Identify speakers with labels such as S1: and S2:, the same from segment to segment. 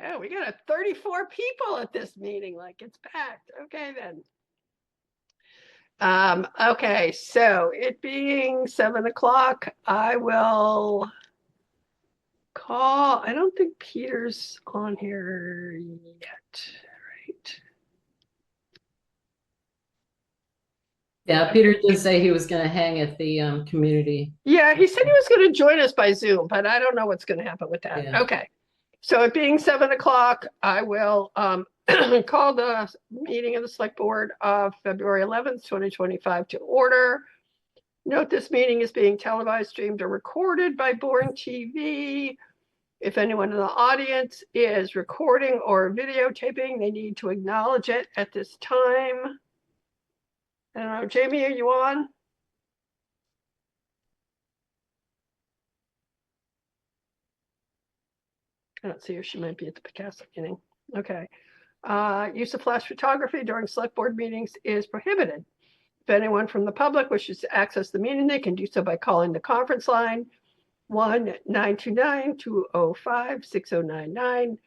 S1: Oh, we got 34 people at this meeting, like it's packed. Okay, then. Okay, so it being 7 o'clock, I will call. I don't think Peter's on here yet, right?
S2: Yeah, Peter did say he was going to hang at the community.
S1: Yeah, he said he was going to join us by Zoom, but I don't know what's going to happen with that.
S2: Yeah.
S1: Okay. So it being 7 o'clock, I will call the meeting of the Select Board of February 11th, 2025 to order. Note this meeting is being televised, streamed, or recorded by Bourne TV. If anyone in the audience is recording or videotaping, they need to acknowledge it at this time. I don't know, Jamie, are you on? I don't see her. She might be at the Picasso meeting. Okay. Use of flash photography during select board meetings is prohibited. If anyone from the public wishes to access the meeting, they can do so by calling the conference line 1-929-205-6099.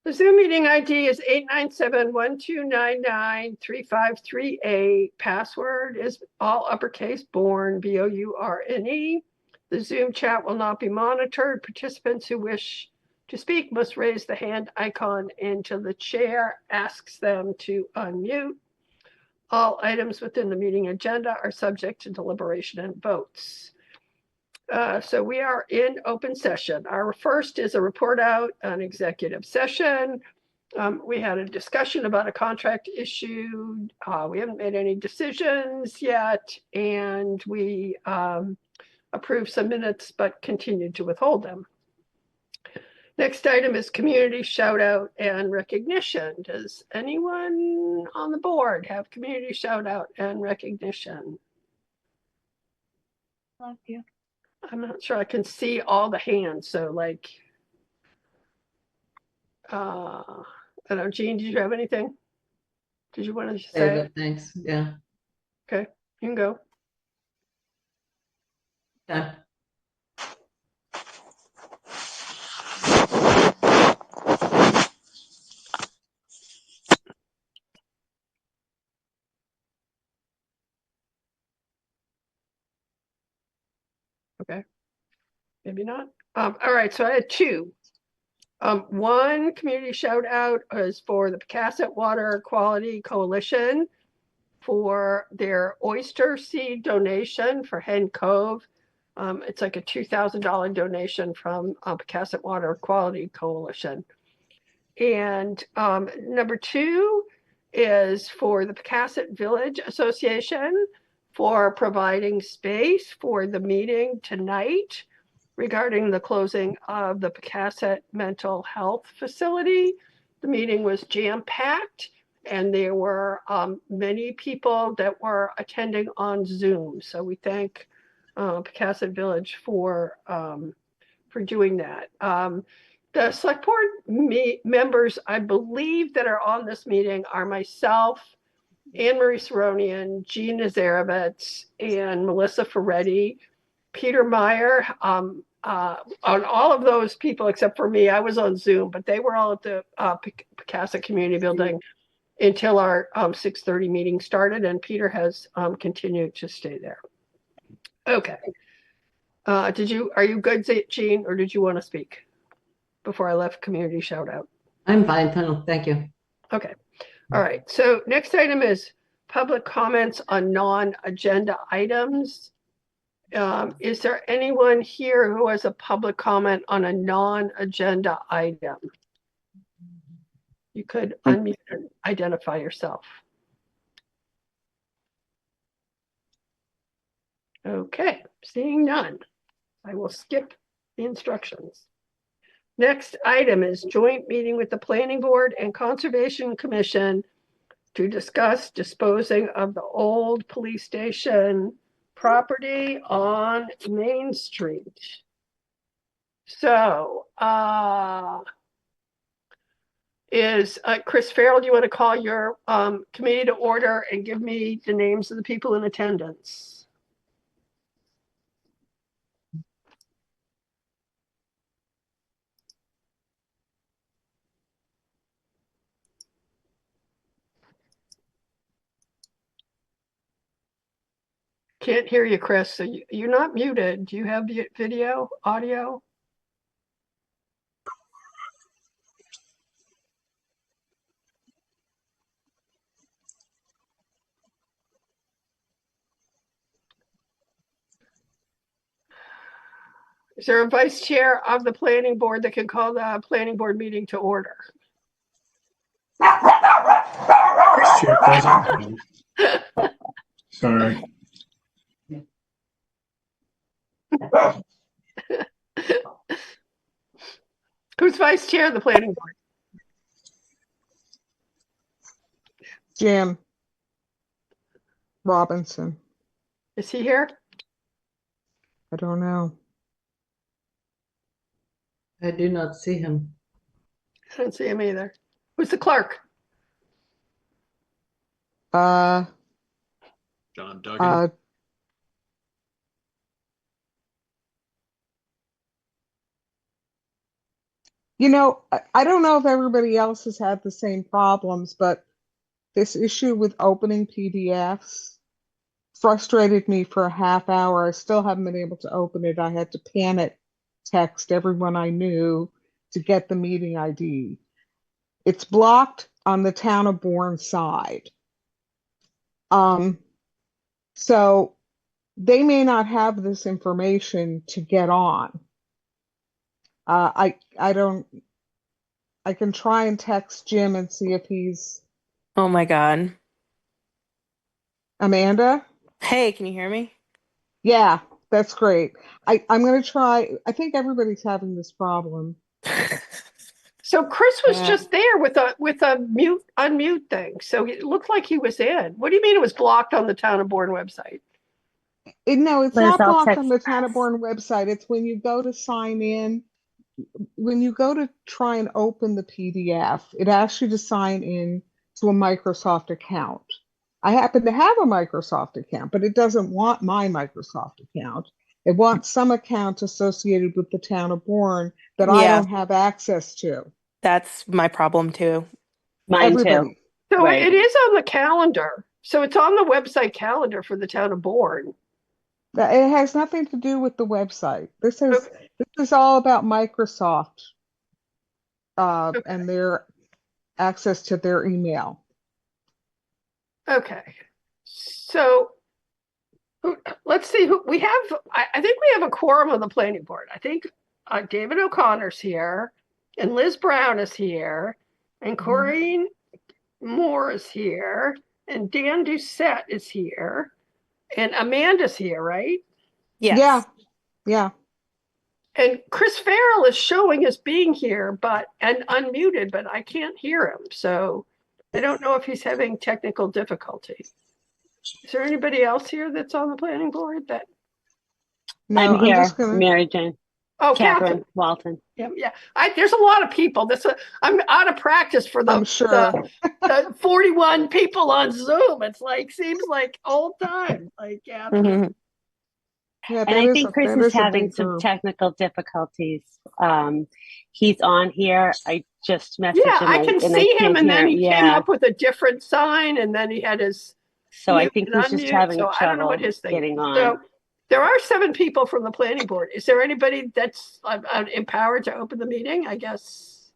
S1: The Zoom meeting ID is 897-1299-3538. Password is all uppercase, Bourne, Bourne. The Zoom chat will not be monitored. Participants who wish to speak must raise the hand icon until the chair asks them to unmute. All items within the meeting agenda are subject to deliberation and votes. So we are in open session. Our first is a report out on executive session. We had a discussion about a contract issue. We haven't made any decisions yet, and we approved some minutes but continued to withhold them. Next item is community shout out and recognition. Does anyone on the board have community shout out and recognition?
S3: Love you.
S1: I'm not sure I can see all the hands, so like, I don't know, Jean, did you have anything? Did you want to say?
S2: David, thanks. Yeah.
S1: Okay, you can go.
S2: Okay.
S1: Okay, maybe not. All right, so I had two. One community shout out is for the Picasset Water Quality Coalition for their oyster seed donation for Hen Cove. It's like a $2,000 donation from Picasset Water Quality Coalition. And number two is for the Picasset Village Association for providing space for the meeting tonight regarding the closing of the Picasset Mental Health Facility. The meeting was jam-packed, and there were many people that were attending on Zoom. So we thank Picasset Village for doing that. The select board members, I believe, that are on this meeting are myself, Anne Marie Saronian, Jean Nazarovitz, and Melissa Ferretti. Peter Meyer, on all of those people except for me, I was on Zoom, but they were all at the Picasset Community Building until our 6:30 meeting started, and Peter has continued to stay there. Okay. Are you good, Jean, or did you want to speak before I left community shout out?
S2: I'm fine. Thank you.
S1: Okay. All right. So next item is public comments on non-agenda items. Is there anyone here who has a public comment on a non-agenda item? You could unmute and identify yourself. Okay, seeing none, I will skip the instructions. Next item is joint meeting with the Planning Board and Conservation Commission to discuss disposing of the old police station property on Main Street. So, Chris Farrell, do you want to call your committee to order and give me the names of the people in attendance? Can't hear you, Chris. So you're not muted. Do you have video, audio? Is there a vice chair of the planning board that can call the planning board meeting to order?
S3: Vice Chair present. Sorry.
S1: Who's vice chair of the planning board?
S4: Jim Robinson.
S1: Is he here?
S4: I don't know.
S2: I do not see him.
S1: I don't see him either. Who's the clerk?
S4: Uh,
S3: John Duggan.
S4: I don't know if everybody else has had the same problems, but this issue with opening PDFs frustrated me for a half hour. I still haven't been able to open it. I had to panic text everyone I knew to get the meeting ID. It's blocked on the town of Bourne side. So they may not have this information to get on. I can try and text Jim and see if he's
S5: Oh my God.
S4: Amanda.
S5: Hey, can you hear me?
S4: Yeah, that's great. I'm gonna try. I think everybody's having this problem.
S1: So Chris was
S4: Yeah.
S1: just there with a mute unmute thing. So it looked like he was in. What do you mean it was blocked on the town of Bourne website?
S4: No, it's
S6: Liz,
S4: not
S6: I'll
S4: blocked
S6: text
S4: on the town of
S6: Chris.
S4: Bourne website. It's when you go to sign in, when you go to try and open the PDF, it asks you to sign in to a Microsoft account. I happen to have a Microsoft account, but it doesn't want my Microsoft account. It wants some account associated with the town of Bourne that I
S5: Yeah.
S4: don't have access to.
S5: That's my problem too.
S6: Mine too.
S4: Everybody.
S1: So
S6: Right.
S1: it is on the calendar. So it's on the website calendar for the town of Bourne.
S4: It has nothing to do with the website. This
S1: Okay.
S4: is all about Microsoft
S1: Okay.
S4: and their access to their email.
S1: Okay. So let's see who we have. I think we have a quorum on the planning board. I think David O'Connor's here, and Liz Brown is here, and Corinne Moore is here, and Dan Doucette is here, and Amanda's here, right?
S5: Yes.
S4: Yeah.
S1: And Chris Farrell is showing as being here, and unmuted, but I can't hear him. So I don't know if he's having technical difficulty. Is there anybody else here that's on the planning board that?
S4: No,
S6: I'm here,
S4: just gonna.
S6: Mary Jane,
S1: Oh,
S6: Catherine Walton.
S1: Yeah. There's a lot of people. I'm out of practice for
S4: I'm sure.
S1: the 41 people on Zoom. It's like seems like old time. Like yeah.
S5: Mhm.
S4: Yeah,
S6: And I think Chris
S4: that
S6: is
S4: a
S6: having
S4: big
S6: some
S4: group.
S6: technical difficulties. He's on here. I just messaged
S1: Yeah,
S6: him.
S1: I can
S6: and
S1: see
S6: I
S1: him,
S6: can't
S1: and then
S6: hear.
S1: he came
S6: Yeah.
S1: up with a different sign, and then he had his.
S6: So I
S1: mute
S6: think
S1: and
S6: he's just
S1: unmute,
S6: having
S1: so I don't know what
S6: trouble
S1: his thing
S6: getting
S1: is.
S6: on.
S1: So there are 7 people from the planning board. Is there anybody that's empowered to open the meeting? I guess.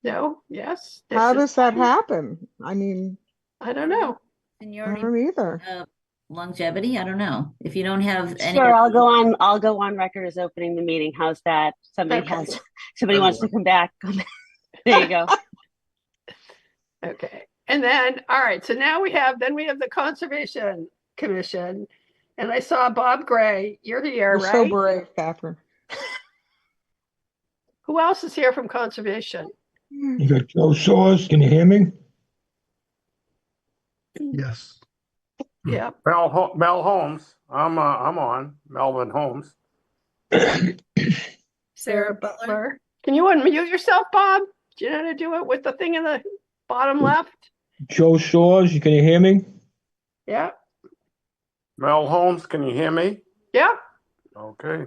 S1: No. Yes.
S4: How
S1: This
S4: does that happen? I mean,
S1: I don't know.
S4: I
S7: Seniority,
S4: don't either.
S7: longevity, I don't know. If you don't have any.
S6: Sure, I'll go on record as opening the meeting. How's that? Somebody
S1: Okay.
S6: wants to come back. There you go.
S1: Okay. And then, all right. So now we have the Conservation Commission. And I saw Bob Gray. You're here,
S4: You're
S1: right?
S4: so brave, Catherine.
S1: Who else is here from Conservation?
S8: You got Joe Soers, can you hear me?
S3: Yes.
S1: Yeah.
S9: Mel Holmes. I'm on. Melvin Holmes.
S1: Sarah Butler. Can you unmute yourself, Bob? Do you know how to do it with the thing in the bottom left?
S8: Joe Soers, can you hear me?
S1: Yeah.
S9: Mel Holmes, can you hear me?
S1: Yeah.
S9: Okay.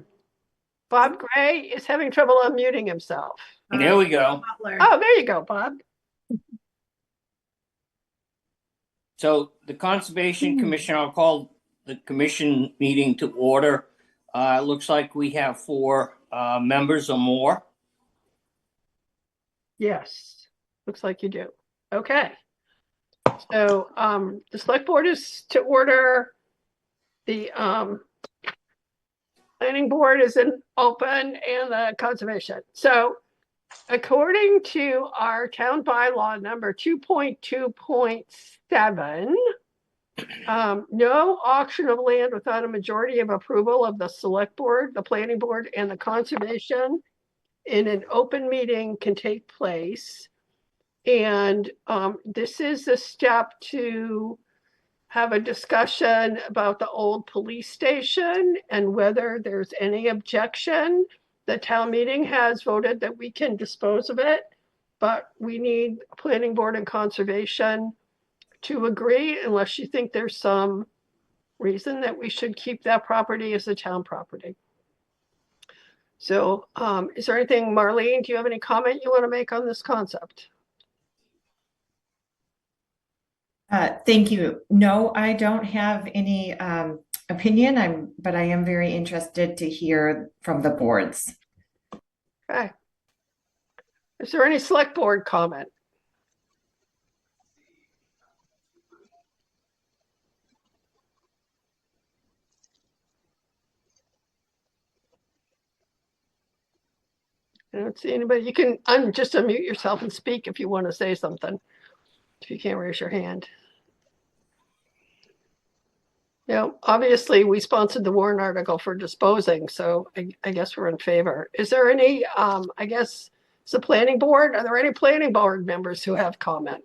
S1: Bob Gray is having trouble unmuting himself.
S10: There we go.
S1: Oh, there you go, Bob.
S10: So the Conservation Commission, I'll call the commission meeting to order. Looks like we have 4 members or more.
S1: Yes, looks like you do. Okay. So the select board is to order. The planning board is in open and the conservation. So according to our town bylaw number 2.2.7, no auction of land without a majority of approval of the select board, the planning board, and the conservation in an open meeting can take place. And this is a step to have a discussion about the old police station and whether there's any objection. The town meeting has voted that we can dispose of it, but we need planning board and conservation to agree unless you think there's some reason that we should keep that property as a town property. So is there anything, Marlene, do you have any comment you want to make on this concept?
S11: Thank you. No, I don't have any opinion, but I am very interested to hear from the boards.
S1: Okay. Is there any select board comment? I don't see anybody. You can just unmute yourself and speak if you want to say something, if you can't raise your hand. Yeah, obviously we sponsored the warrant article for disposing, so I guess we're in favor. Is there any, I guess, it's the planning board? Are there any planning board members who have comment?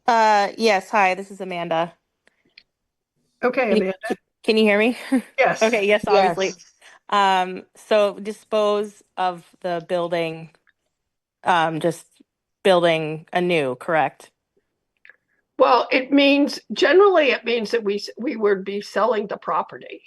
S5: Yes, hi, this is Amanda.
S1: Okay, Amanda.
S5: Can you hear me?
S1: Yes.
S5: Okay, yes, obviously.
S4: Yes.
S5: So dispose of the building, just building anew, correct?
S1: Well, generally it means that we would be selling the property.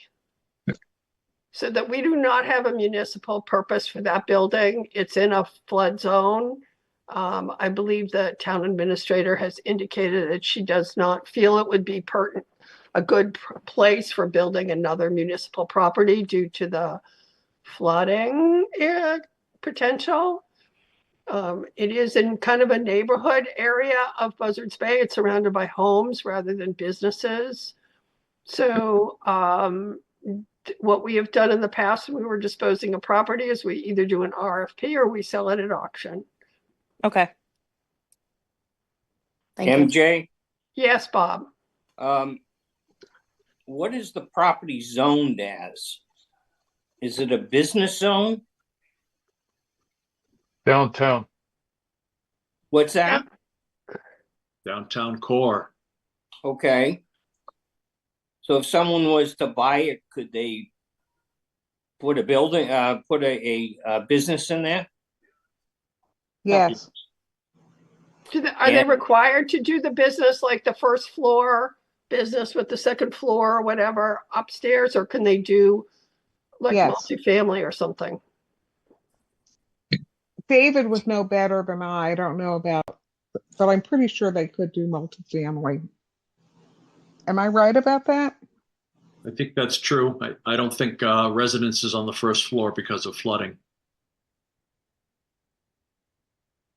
S1: So that we do not have a municipal purpose for that building. It's in a flood zone. I believe the town administrator has indicated that she does not feel it would be a good place for building another municipal property due to the flooding potential. It is in kind of a neighborhood area of Buzzards Bay. It's surrounded by homes rather than businesses. So what we have done in the past when we were disposing of property is we either do an RFP or we sell it at auction.
S5: Okay. Thank you.
S10: MJ,
S1: Yes, Bob.
S10: what is the property zoned as? Is it a business zone?
S3: Downtown.
S10: What's that?
S3: Downtown core.
S10: Okay. So if someone was to buy it, could they put a building, put a business in there?
S4: Yes.
S1: Are they required to do the business like the first floor business with the second floor or whatever upstairs, or can they do like multifamily or something?
S4: David would know better than I don't know about, but I'm pretty sure they could do multifamily. Am I right about that?
S3: I think that's true. I don't think residence is on the first floor because of flooding.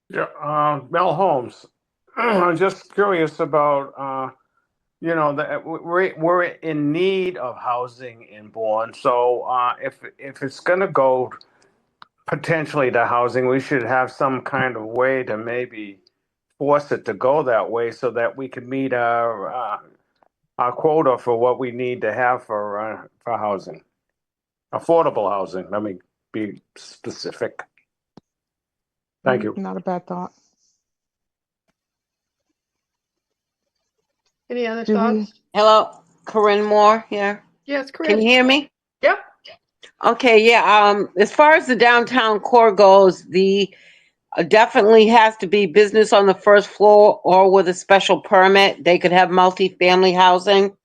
S9: Yeah, Mel Holmes. I'm just curious about, that we're in need of housing in Bourne. So if it's going to go potentially to housing, we should have some kind of way to maybe force it to go that way so that we can meet our quota for what we need to have for housing, affordable housing. Let me be specific. Thank you.
S4: Not a bad thought.
S1: Any other thoughts?
S12: Hello, Corinne Moore here.
S1: Yes, Corinne.
S12: Can you hear me?
S1: Yep.
S12: Okay, yeah. As far as the downtown core goes, the definitely has to be business on the first floor or with a special permit. They could have multifamily housing.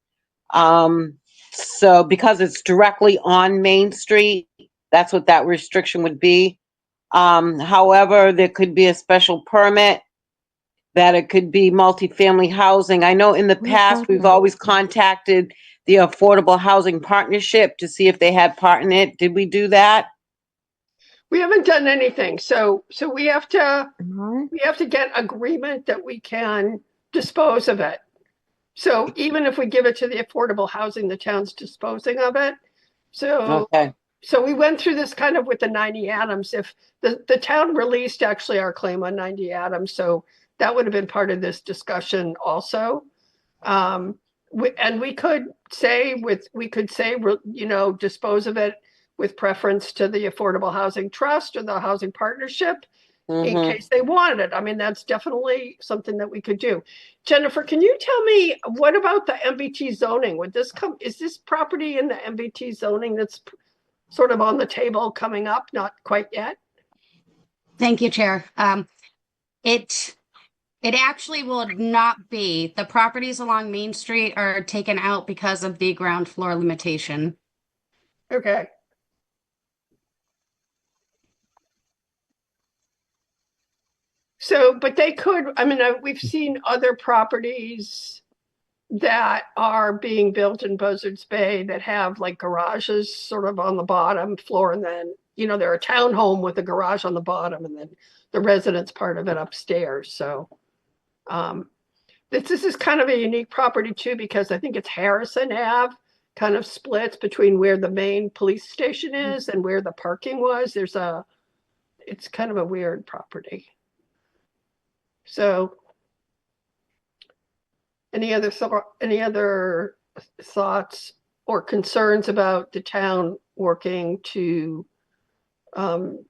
S12: So because it's directly on Main Street, that's what that restriction would be. However, there could be a special permit that it could be multifamily housing. I know in the
S4: Where's
S12: past,
S4: that
S12: we've
S4: at?
S12: always contacted the Affordable Housing Partnership to see if they had part in it. Did we do that?
S1: We haven't done anything, so we have to
S4: Am I?
S1: we have to get agreement that we can dispose of it. So even if we give it to the affordable housing, the town's disposing of it. So
S12: Okay.
S1: so we went through this kind of with the 90 Adams. If the town released actually our claim on 90 Adams, so that would have been part of this discussion also. And we could say dispose of it with preference to the Affordable Housing Trust or the Housing Partnership in
S12: Mhm.
S1: case they wanted it. I mean, that's definitely something that we could do. Jennifer, can you tell me what about the MBT zoning? Is this property in the MBT zoning that's sort of on the table coming up? Not quite yet.
S13: Thank you, Chair. It actually will not be. The properties along Main Street are taken out because of the ground floor limitation.
S1: Okay. So, but they could, I mean, we've seen other properties that are being built in Buzzards Bay that have like garages sort of on the bottom floor. And then, they're a townhome with a garage on the bottom and then the residence part of it upstairs. So, this is kind of a unique property too, because I think it's Harrison Ave kind of splits between where the main police station is and where the parking was. It's kind of a weird property. So any other thoughts or concerns about the town working to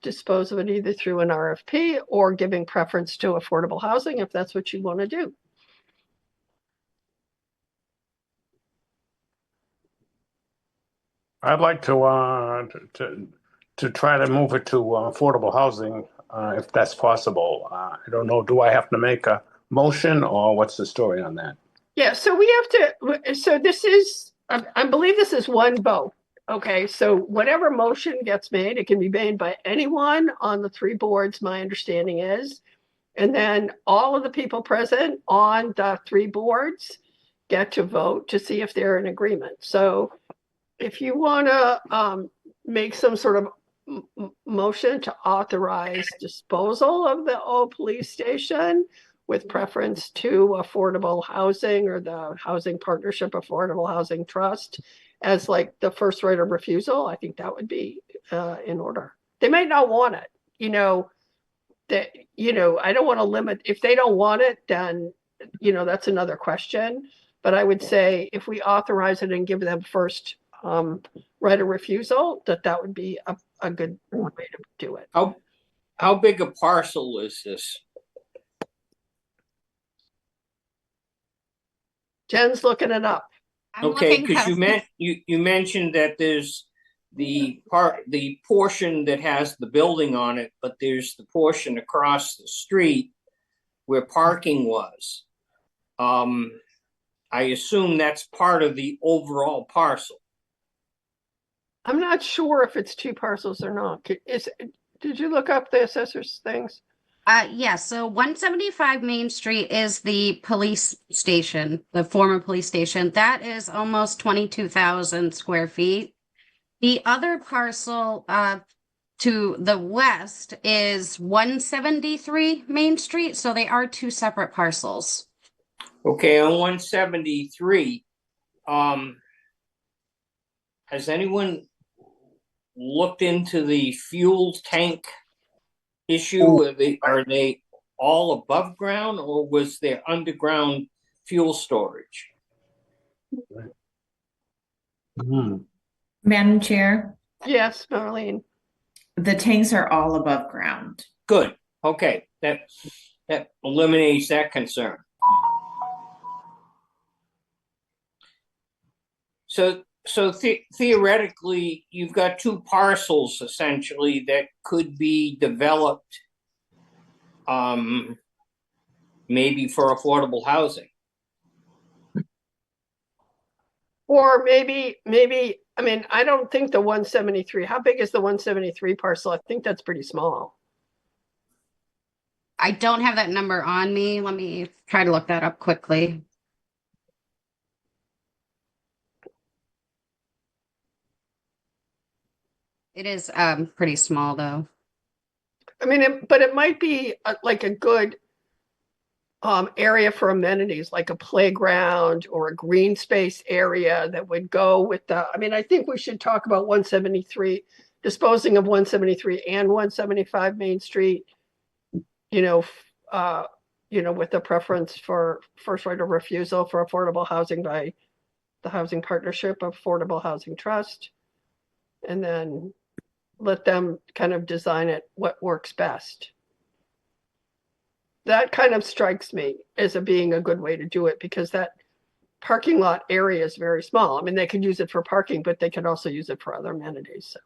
S1: dispose of it either through an RFP or giving preference to affordable housing if that's what you want to do?
S9: I'd like to try to move it to affordable housing, if that's possible. I don't know, do I have to make a motion or what's the story on that?
S1: Yeah, so I believe this is one vote. Okay, so whatever motion gets made, it can be made by anyone on the three boards, my understanding is. And then all of the people present on the three boards get to vote to see if they're in agreement. So if you want to make some sort of motion to authorize disposal of the old police station with preference to affordable housing or the Housing Partnership Affordable Housing Trust as like the first right of refusal, I think that would be in order. They might not want it, I don't want to limit, if they don't want it, then, that's another question. But I would say if we authorize it and give them first right of refusal, that would be a good way to do it.
S10: How big a parcel is this?
S1: Jen's looking it up.
S10: Okay, because you mentioned that there's the portion that has the building on it, but there's the portion across the street where parking was. I assume that's part of the overall parcel.
S1: I'm not sure if it's two parcels or not. Did you look up the assessor's things?
S13: Yes, so 175 Main Street is the police station, the former police station. That is almost 22,000 square feet. The other parcel to the west is 173 Main Street, so they are two separate parcels.
S10: Okay, on 173, has anyone looked into the fuel tank issue? Are they all above ground or was there underground fuel storage?
S11: Madam Chair,
S1: Yes, Marlene.
S11: the tanks are all above ground.
S10: Good. Okay, that eliminates that concern. So theoretically, you've got two parcels essentially that could be developed, maybe for affordable housing.
S1: Or maybe, I mean, I don't think the 173, how big is the 173 parcel? I think that's pretty small.
S13: I don't have that number on me. Let me try to look that up quickly. It is pretty small though.
S1: I mean, but it might be like a good area for amenities, like a playground or a green space area that would go with the, I mean, I think we should talk about 173, disposing of 173 and 175 Main Street, you know, with a preference for first right of refusal for affordable housing by the Housing Partnership Affordable Housing Trust. And then let them kind of design it what works best. That kind of strikes me as being a good way to do it, because that parking lot area is very small. I mean, they could use it for parking, but they could also use it for other amenities. So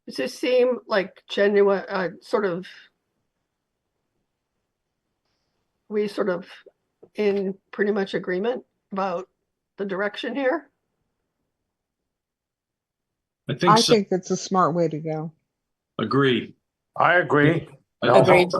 S1: does this seem like genuine, we sort of in pretty much agreement about the direction here?
S3: I think
S4: I
S3: so.
S4: think it's a smart way to go.
S3: Agreed.
S9: I agree.
S2: Agreed.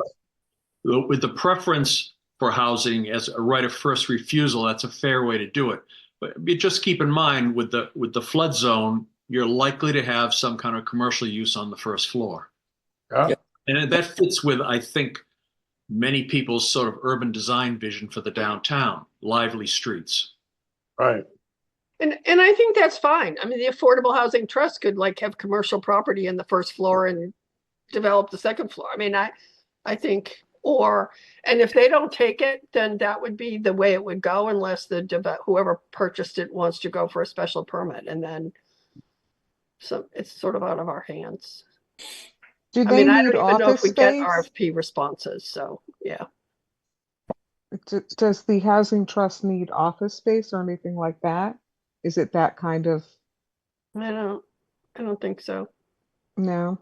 S3: With the preference for housing as a right of first refusal, that's a fair way to do it. But you just keep in mind with the flood zone, you're likely to have some kind of commercial use on the first floor.
S9: Yeah.
S3: And that fits with, I think, many people's sort of urban design vision for the downtown, lively streets.
S9: Right.
S1: And I think that's fine. I mean, the Affordable Housing Trust could like have commercial property in the first floor and develop the second floor. I mean, I think, and if they don't take it, then that would be the way it would go, unless whoever purchased it wants to go for a special permit, and then it's sort of out of our hands.
S4: Do
S1: I
S4: they
S1: mean, I
S4: need
S1: don't even know if
S4: office
S1: we get
S4: space?
S1: RFP responses, so yeah.
S4: Does the housing trust need office space or anything like that? Is it that kind of,
S1: I don't think so.
S4: no?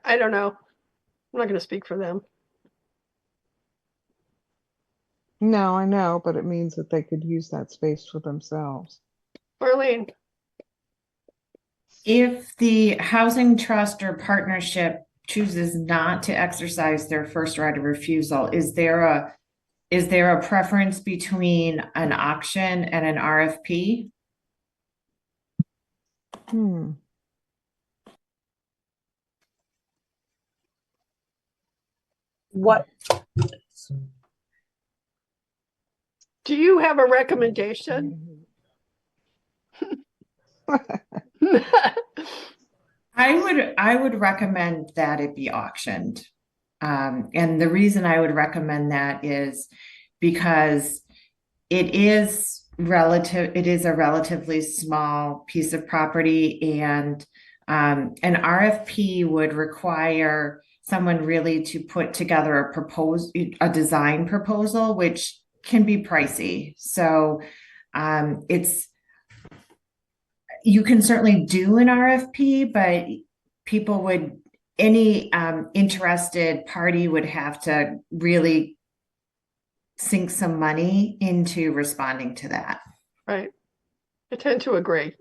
S1: I don't know. I'm not going to speak for them.
S4: No, I know, but it means that they could use that space for themselves.
S1: Marlene,
S11: If the housing trust or partnership chooses not to exercise their first right of refusal, is there a preference between an auction and an RFP?
S12: What?
S1: do you have a recommendation?
S11: I would recommend that it be auctioned. And the reason I would recommend that is because it is a relatively small piece of property, and an RFP would require someone really to put together a design proposal, which can be pricey. So you can certainly do an RFP, but any interested party would have to really sink some money into responding to that.
S1: Right. I tend to agree.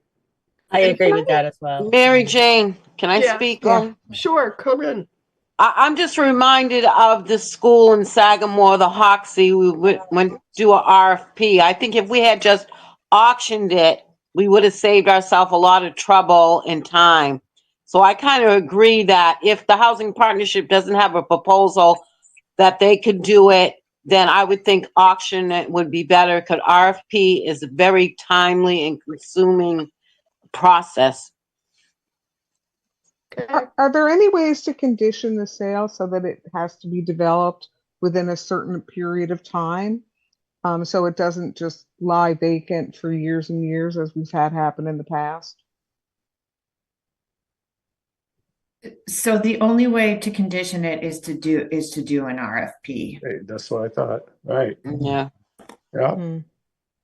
S14: I agree with that as well.
S12: Mary Jane, can I speak on?
S1: Sure, come in.
S12: I'm just reminded of the school in Sagamore, the Hoxie. We went to do a RFP. I think if we had just auctioned it, we would have saved ourselves a lot of trouble and time. So I kind of agree that if the housing partnership doesn't have a proposal that they could do it, then I would think auction it would be better, because RFP is a very timely and consuming process.
S4: Are there any ways to condition the sale so that it has to be developed within a certain period of time? So it doesn't just lie vacant for years and years, as we've had happen in the past?
S11: So the only way to condition it is to do an RFP.
S9: Hey, that's what I thought. Right.
S12: Yeah.
S9: Yeah.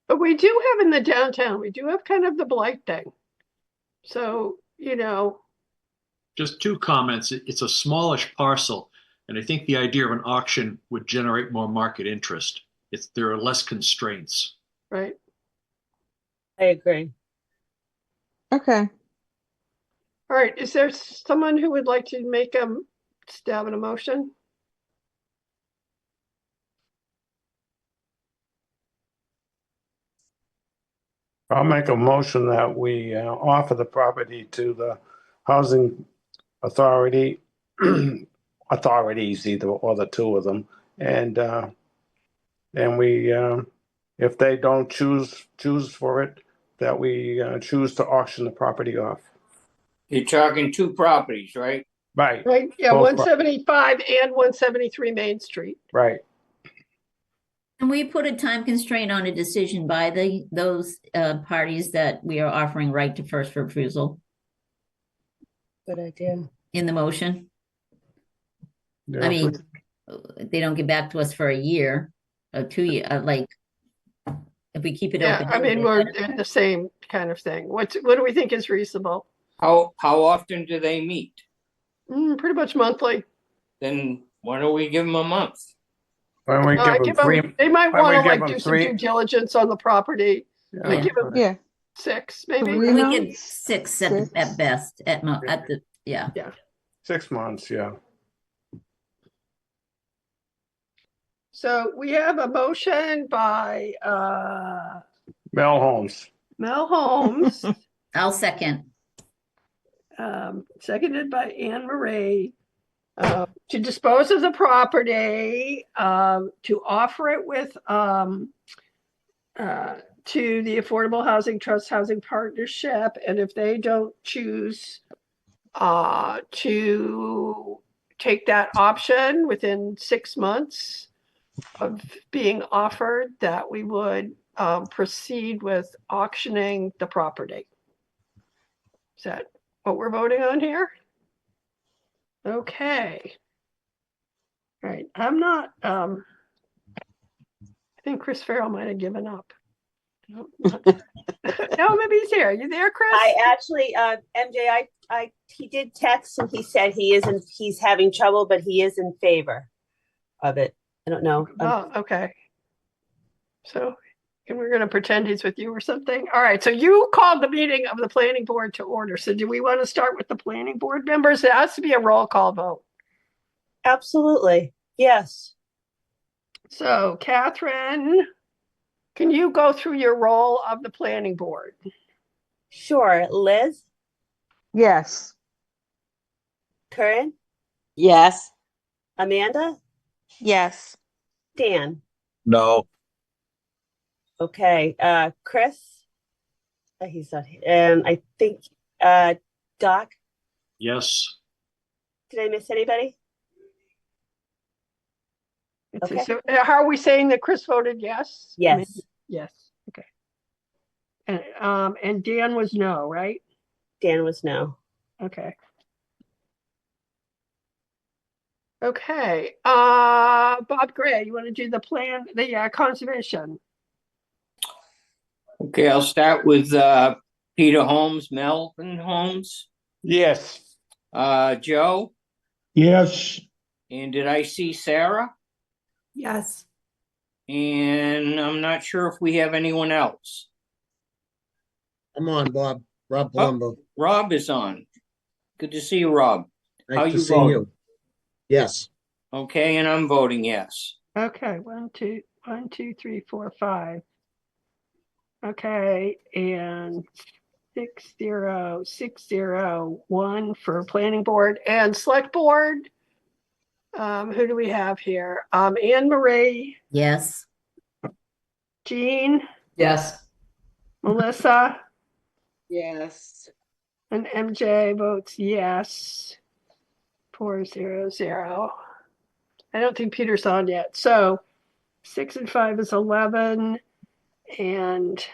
S1: But we do have in the downtown, we do have kind of the blight thing. So,
S3: Just two comments. It's a smallish parcel, and I think the idea of an auction would generate more market interest. There are less constraints.
S1: Right.
S14: I agree.
S4: Okay.
S1: All right, is there someone who would like to make a stab at a motion?
S9: I'll make a motion that we offer the property to the housing authority, authorities, either or the two of them, and we, if they don't choose for it, that we choose to auction the property off.
S10: You're talking two properties, right?
S9: Right.
S1: Right, yeah,
S9: Both
S1: 175 and 173 Main Street.
S9: Right.
S7: Can we put a time constraint on a decision by those parties that we are offering right to first refusal
S14: Good idea.
S7: in the motion?
S9: Yeah,
S7: I mean, they don't get back to us for a year or 2 years, like, if we keep it
S1: Yeah,
S7: open.
S1: I mean, we're in the same kind of thing. What do we think is reasonable?
S10: How often do they meet?
S1: Pretty much monthly.
S10: Then why don't we give them a month?
S9: Why don't we give them 3?
S1: They might
S9: why don't we
S1: want to
S9: give
S1: like
S9: them
S1: do some
S9: 3?
S1: due diligence on the property.
S9: Yeah.
S1: Like give them
S4: Yeah.
S1: 6, maybe.
S4: 3
S7: We
S4: months?
S7: get 6 at best, at the, yeah.
S9: 6 months, yeah.
S1: So we have a motion by
S9: Mel Holmes.
S1: Mel Holmes,
S7: I'll second.
S1: seconded by Anne Marie, to dispose of the property, to offer it with to the Affordable Housing Trust Housing Partnership, and if they don't choose to take that option within 6 months of being offered, that we would proceed with auctioning the property. Is that what we're voting on here? Okay. All right, I'm not, I think Chris Farrell might have given up. No, maybe he's here. You there, Chris?
S15: I actually, MJ, he did text and he said he's having trouble, but he is in favor of it. I don't know.
S1: Oh, okay. So, and we're going to pretend he's with you or something. All right. So you called the meeting of the planning board to order. So do we want to start with the planning board members? It has to be a roll call vote.
S15: Absolutely. Yes.
S1: So Catherine, can you go through your role of the planning board?
S15: Sure. Liz,
S4: Yes.
S15: Corinne,
S12: Yes.
S15: Amanda,
S5: Yes.
S15: Dan.
S8: No.
S15: Okay. Chris, he's not here. And I think Doc,
S3: Yes.
S15: did I miss anybody?
S1: Let's see.
S15: Okay.
S1: So how are we saying that Chris voted yes? I mean,
S15: Yes.
S1: yes. Okay. And Dan was no, right?
S15: Dan was no.
S1: Okay. Okay. Bob Gray, you want to do the plan, the conservation?
S10: Okay, I'll start with Peter Holmes, Melvin Holmes,
S9: Yes.
S10: Joe,
S8: Yes.
S10: and did I see Sarah?
S5: Yes.
S10: And I'm not sure if we have anyone else.
S16: I'm on, Bob. Rob Palumbo.
S10: Rob is on. Good to see you, Rob. How
S16: Nice to
S10: you
S16: see
S10: voting?
S16: you. Yes.
S10: Okay, and I'm voting yes.
S1: Okay, 1, 2, 3, 4, 5. Okay, and 6-0-6-0-1 for planning board and select board. Who do we have here? Anne Marie,
S7: Yes.
S1: Jean,
S2: Yes.
S1: Melissa,
S12: Yes.
S1: and MJ votes yes. 4-0-0. I don't think Peter's on yet. So 6 and 5 is 11, and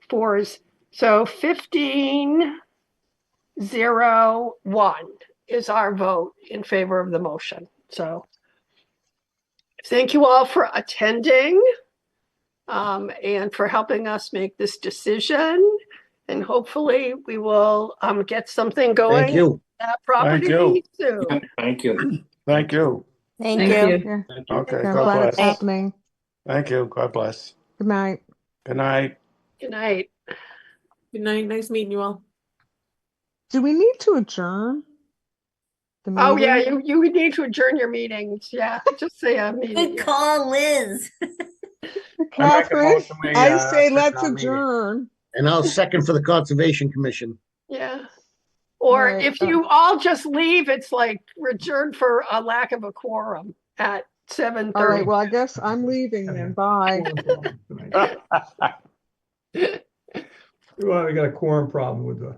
S1: 4 is so 15-0-1 is our vote in favor of the motion. So thank you all for attending and for helping us make this decision. And hopefully we will get something going.
S16: Thank you.
S1: That property
S9: you.
S1: soon.
S10: Thank you.
S9: Thank you.
S5: Thank
S2: Thank
S5: you.
S2: you.
S4: Yeah.
S9: Okay.
S4: I'm
S9: God
S4: glad
S9: bless.
S4: it's happening.
S9: Thank you. God bless.
S4: Good night.
S9: Good night.
S1: Good night.
S5: Good night. Nice meeting you all.
S4: Do we need to adjourn the
S1: Oh, yeah,
S4: meeting?
S1: you would need to adjourn your meetings. Yeah, just say a meeting.
S7: Good call, Liz.
S9: I make a
S4: Catherine,
S9: motion, we,
S4: I say
S9: adjourn
S4: let's
S9: our meeting.
S4: adjourn.
S16: And I'll second for the Conservation Commission.
S1: Yeah. Or
S4: Right,
S1: if you all just leave, it's like adjourned for a lack of a quorum at 7:30.
S4: All right, well, I guess I'm leaving then. Bye.
S17: Well, we got a quorum problem with the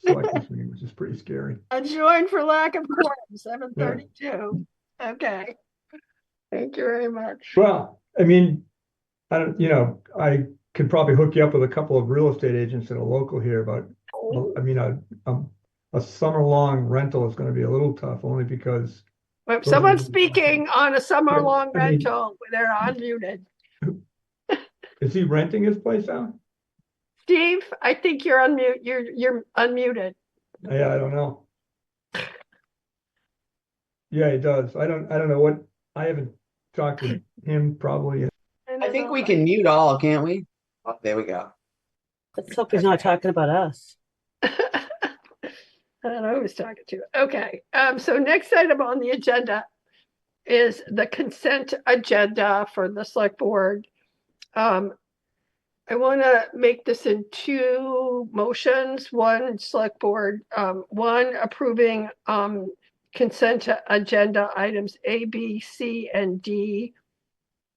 S17: selectmen's meeting, which is pretty scary.
S1: Adjourned for lack of quorum, 7:32. Okay. Thank you very much.
S17: Well, I mean, I don't, I could probably hook you up with a couple of real estate agents that are local here, but I mean, a summer-long rental is going to be a little tough, only because.
S1: If someone's speaking on a summer-long
S17: I mean-
S1: rental, they're unmuted.
S17: Is he renting his place out?
S1: Steve, I think you're unmute. You're unmuted.
S17: Yeah, I don't know. Yeah, he does. I don't know what, I haven't talked to him probably.
S18: I think we can mute all, can't we? Oh, there we go.
S15: Let's hope he's not talking about us.
S1: I don't know who's talking to. Okay, so next item on the agenda is the consent agenda for the select board. I want to make this in two motions. One select board, one approving consent agenda items A, B, C, and D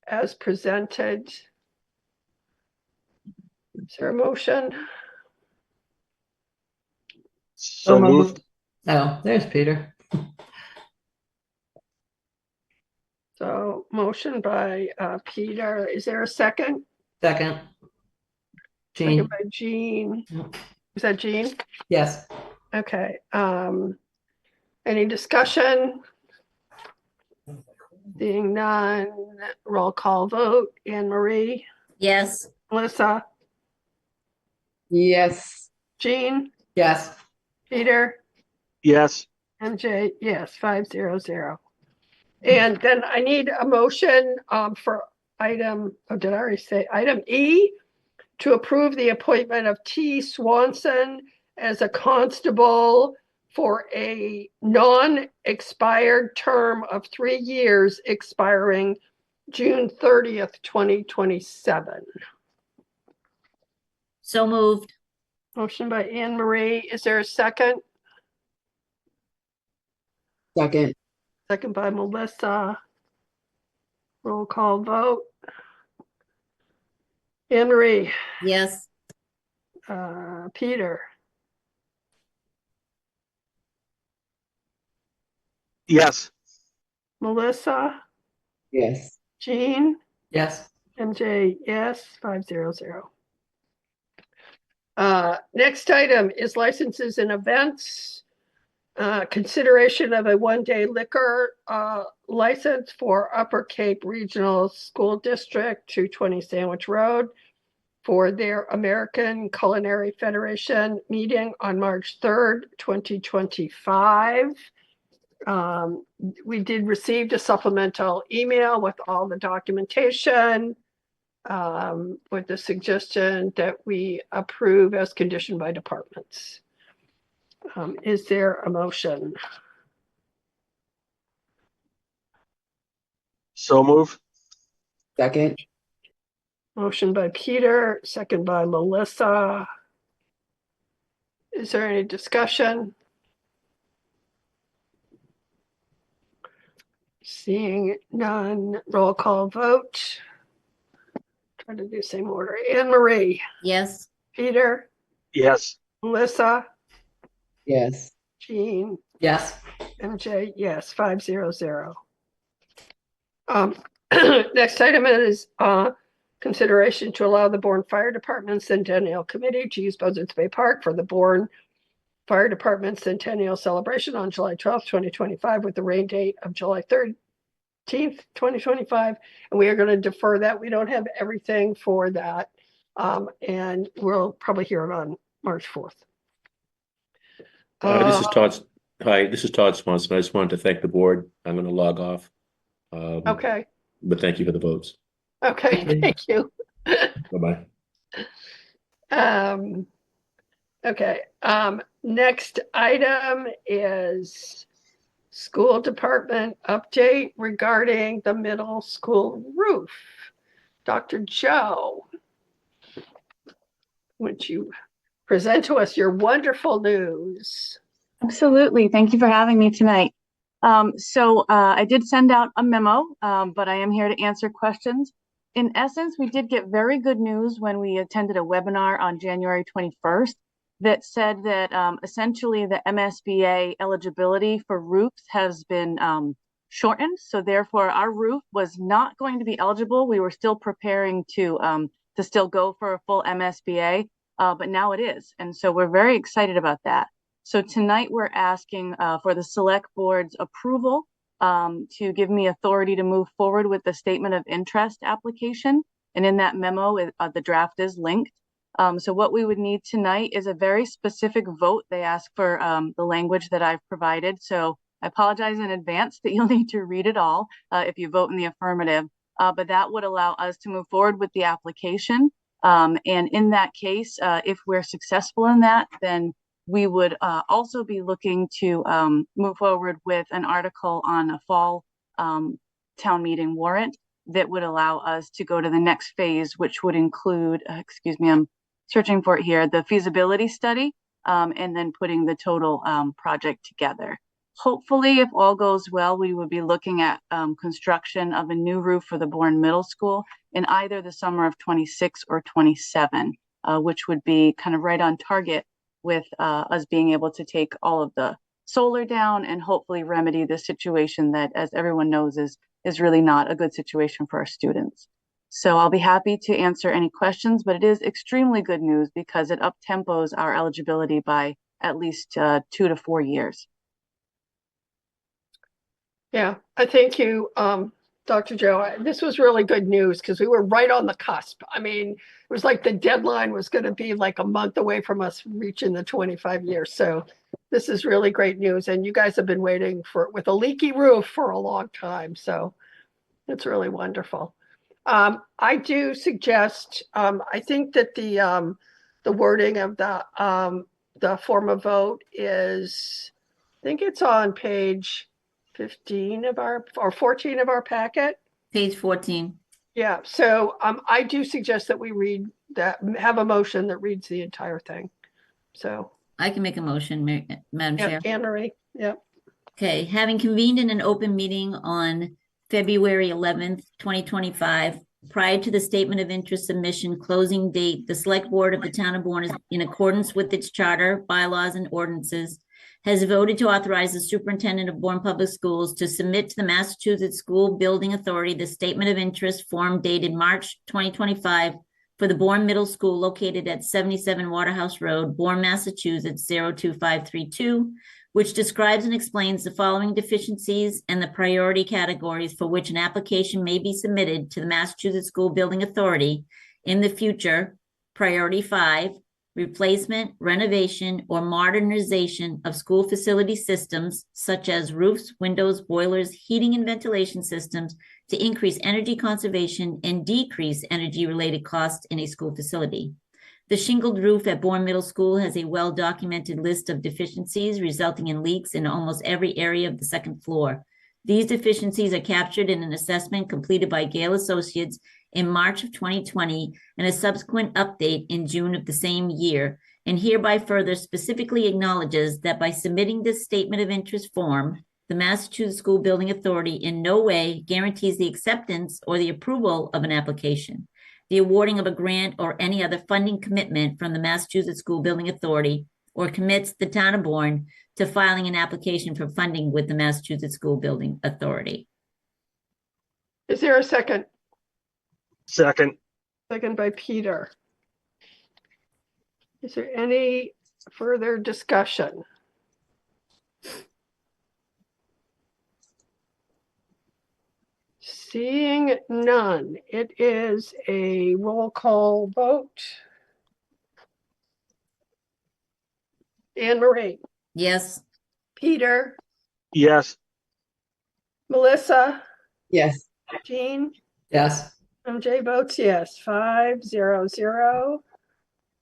S1: as presented. Is there a motion?
S8: So moved.
S2: Oh, there's Peter.
S1: So motion by Peter. Is there a second?
S2: Second.
S1: Second
S2: Jean.
S1: by Jean. Is that Jean?
S2: Yes.
S1: Okay. Any discussion? Seeing none, roll call vote. Anne Marie,
S7: Yes.
S1: Melissa,
S18: Yes.
S1: Jean,
S2: Yes.
S1: Peter,
S8: Yes.
S1: MJ, yes, 500. And then I need a motion for item, oh, did I already say item E? To approve the appointment of T. Swanson as a constable for a non-expired term of 3 years expiring June 30th, 2027.
S7: So moved.
S1: Motion by Anne Marie. Is there a second?
S18: Second.
S1: Second by Melissa. Roll call vote. Anne Marie,
S7: Yes.
S1: Peter,
S8: Yes.
S1: Melissa,
S18: Yes.
S1: Jean,
S2: Yes.
S1: MJ, yes, 500. Next item is licenses and events. Consideration of a one-day liquor license for Upper Cape Regional School District, 220 Sandwich Road, for their American Culinary Federation meeting on March 3rd, 2025. We did receive a supplemental email with all the documentation, with the suggestion that we approve as conditioned by departments. Is there a motion?
S8: So move.
S18: Second.
S1: Motion by Peter, second by Melissa. Is there any discussion? Seeing none, roll call vote. Try to do the same order. Anne Marie,
S7: Yes.
S1: Peter,
S8: Yes.
S1: Melissa,
S18: Yes.
S1: Jean,
S2: Yes.
S1: MJ, yes, 500. Next item is consideration to allow the Bourne Fire Department Centennial Committee to use Buzzards Bay Park for the Bourne Fire Department Centennial Celebration on July 12th, 2025, with the rain date of July 13th, 2025. And we are going to defer that. We don't have everything for that. And we'll probably hear it on March 4th.
S19: This is Todd. Hi, this is Todd Swanson. I just wanted to thank the board. I'm going to log off.
S1: Okay.
S19: But thank you for the votes.
S1: Okay. Thank you.
S19: Bye-bye.
S1: Okay. Next item is school department update regarding the middle school roof. Dr. Joe, would you present to us your wonderful news?
S20: Absolutely. Thank you for having me tonight. I did send out a memo, but I am here to answer questions. In essence, we did get very good news when we attended a webinar on January 21st that said that essentially the MSBA eligibility for roofs has been shortened. So therefore, our roof was not going to be eligible. We were still preparing to still go for a full MSBA, but now it is. And so we're very excited about that. So tonight we're asking for the select board's approval to give me authority to move forward with the statement of interest application. And in that memo, the draft is linked. So what we would need tonight is a very specific vote. They ask for the language that I've provided. So I apologize in advance that you'll need to read it all if you vote in the affirmative. But that would allow us to move forward with the application. And in that case, if we're successful in that, then we would also be looking to move forward with an article on a fall town meeting warrant that would allow us to go to the next phase, which would include, excuse me, I'm searching for it here, the feasibility study, and then putting the total project together. Hopefully, if all goes well, we would be looking at construction of a new roof for the Bourne Middle School in either the summer of 26 or 27, which would be kind of right on target with us being able to take all of the solar down and hopefully remedy this situation that, as everyone knows, is really not a good situation for our students. So I'll be happy to answer any questions, but it is extremely good news because it up-tempos our eligibility by at least 2 to 4 years.
S1: Yeah, I thank you, Dr. Joe. This was really good news because we were right on the cusp. I mean, it was like the deadline was going to be like a month away from us reaching the 25 years. So this is really great news. And you guys have been waiting with a leaky roof for a long time. So it's really wonderful. I do suggest, I think that the wording of the form of vote is, I think it's on page 15 of or 14 of our packet.
S7: Page 14.
S1: Yeah, so I do suggest that we read that, have a motion that reads the entire thing. So
S7: I can make a motion, Madam Chair.
S1: Anne Marie, yeah.
S7: Okay, having convened in an open meeting on February 11th, 2025, prior to the statement of interest submission closing date, the Select Board of the Town of Bourne, in accordance with its charter, bylaws, and ordinances, has voted to authorize the superintendent of Bourne Public Schools to submit to the Massachusetts School Building Authority the statement of interest form dated March 2025 for the Bourne Middle School located at 77 Waterhouse Road, Bourne, Massachusetts 02532, which describes and explains the following deficiencies and the priority categories for which an application may be submitted to the Massachusetts School Building Authority in the future. Priority 5, replacement, renovation, or modernization of school facility systems such as roofs, windows, boilers, heating and ventilation systems to increase energy conservation and decrease energy-related costs in a school facility. The shingled roof at Bourne Middle School has a well-documented list of deficiencies resulting in leaks in almost every area of the second floor. These deficiencies are captured in an assessment completed by Gale Associates in March of 2020 and a subsequent update in June of the same year, and hereby further specifically acknowledges that by submitting this statement of interest form, the Massachusetts School Building Authority in no way guarantees the acceptance or the approval of an application, the awarding of a grant, or any other funding commitment from the Massachusetts School Building Authority, or commits the town of Bourne to filing an application for funding with the Massachusetts School Building Authority.
S1: Is there a second?
S8: Second.
S1: Second by Peter. Is there any further discussion? Seeing none, it is a roll call vote. Anne Marie.
S7: Yes.
S1: Peter.
S8: Yes.
S1: Melissa.
S18: Yes.
S1: Jean.
S2: Yes.
S1: MJ votes yes. 5-0-0.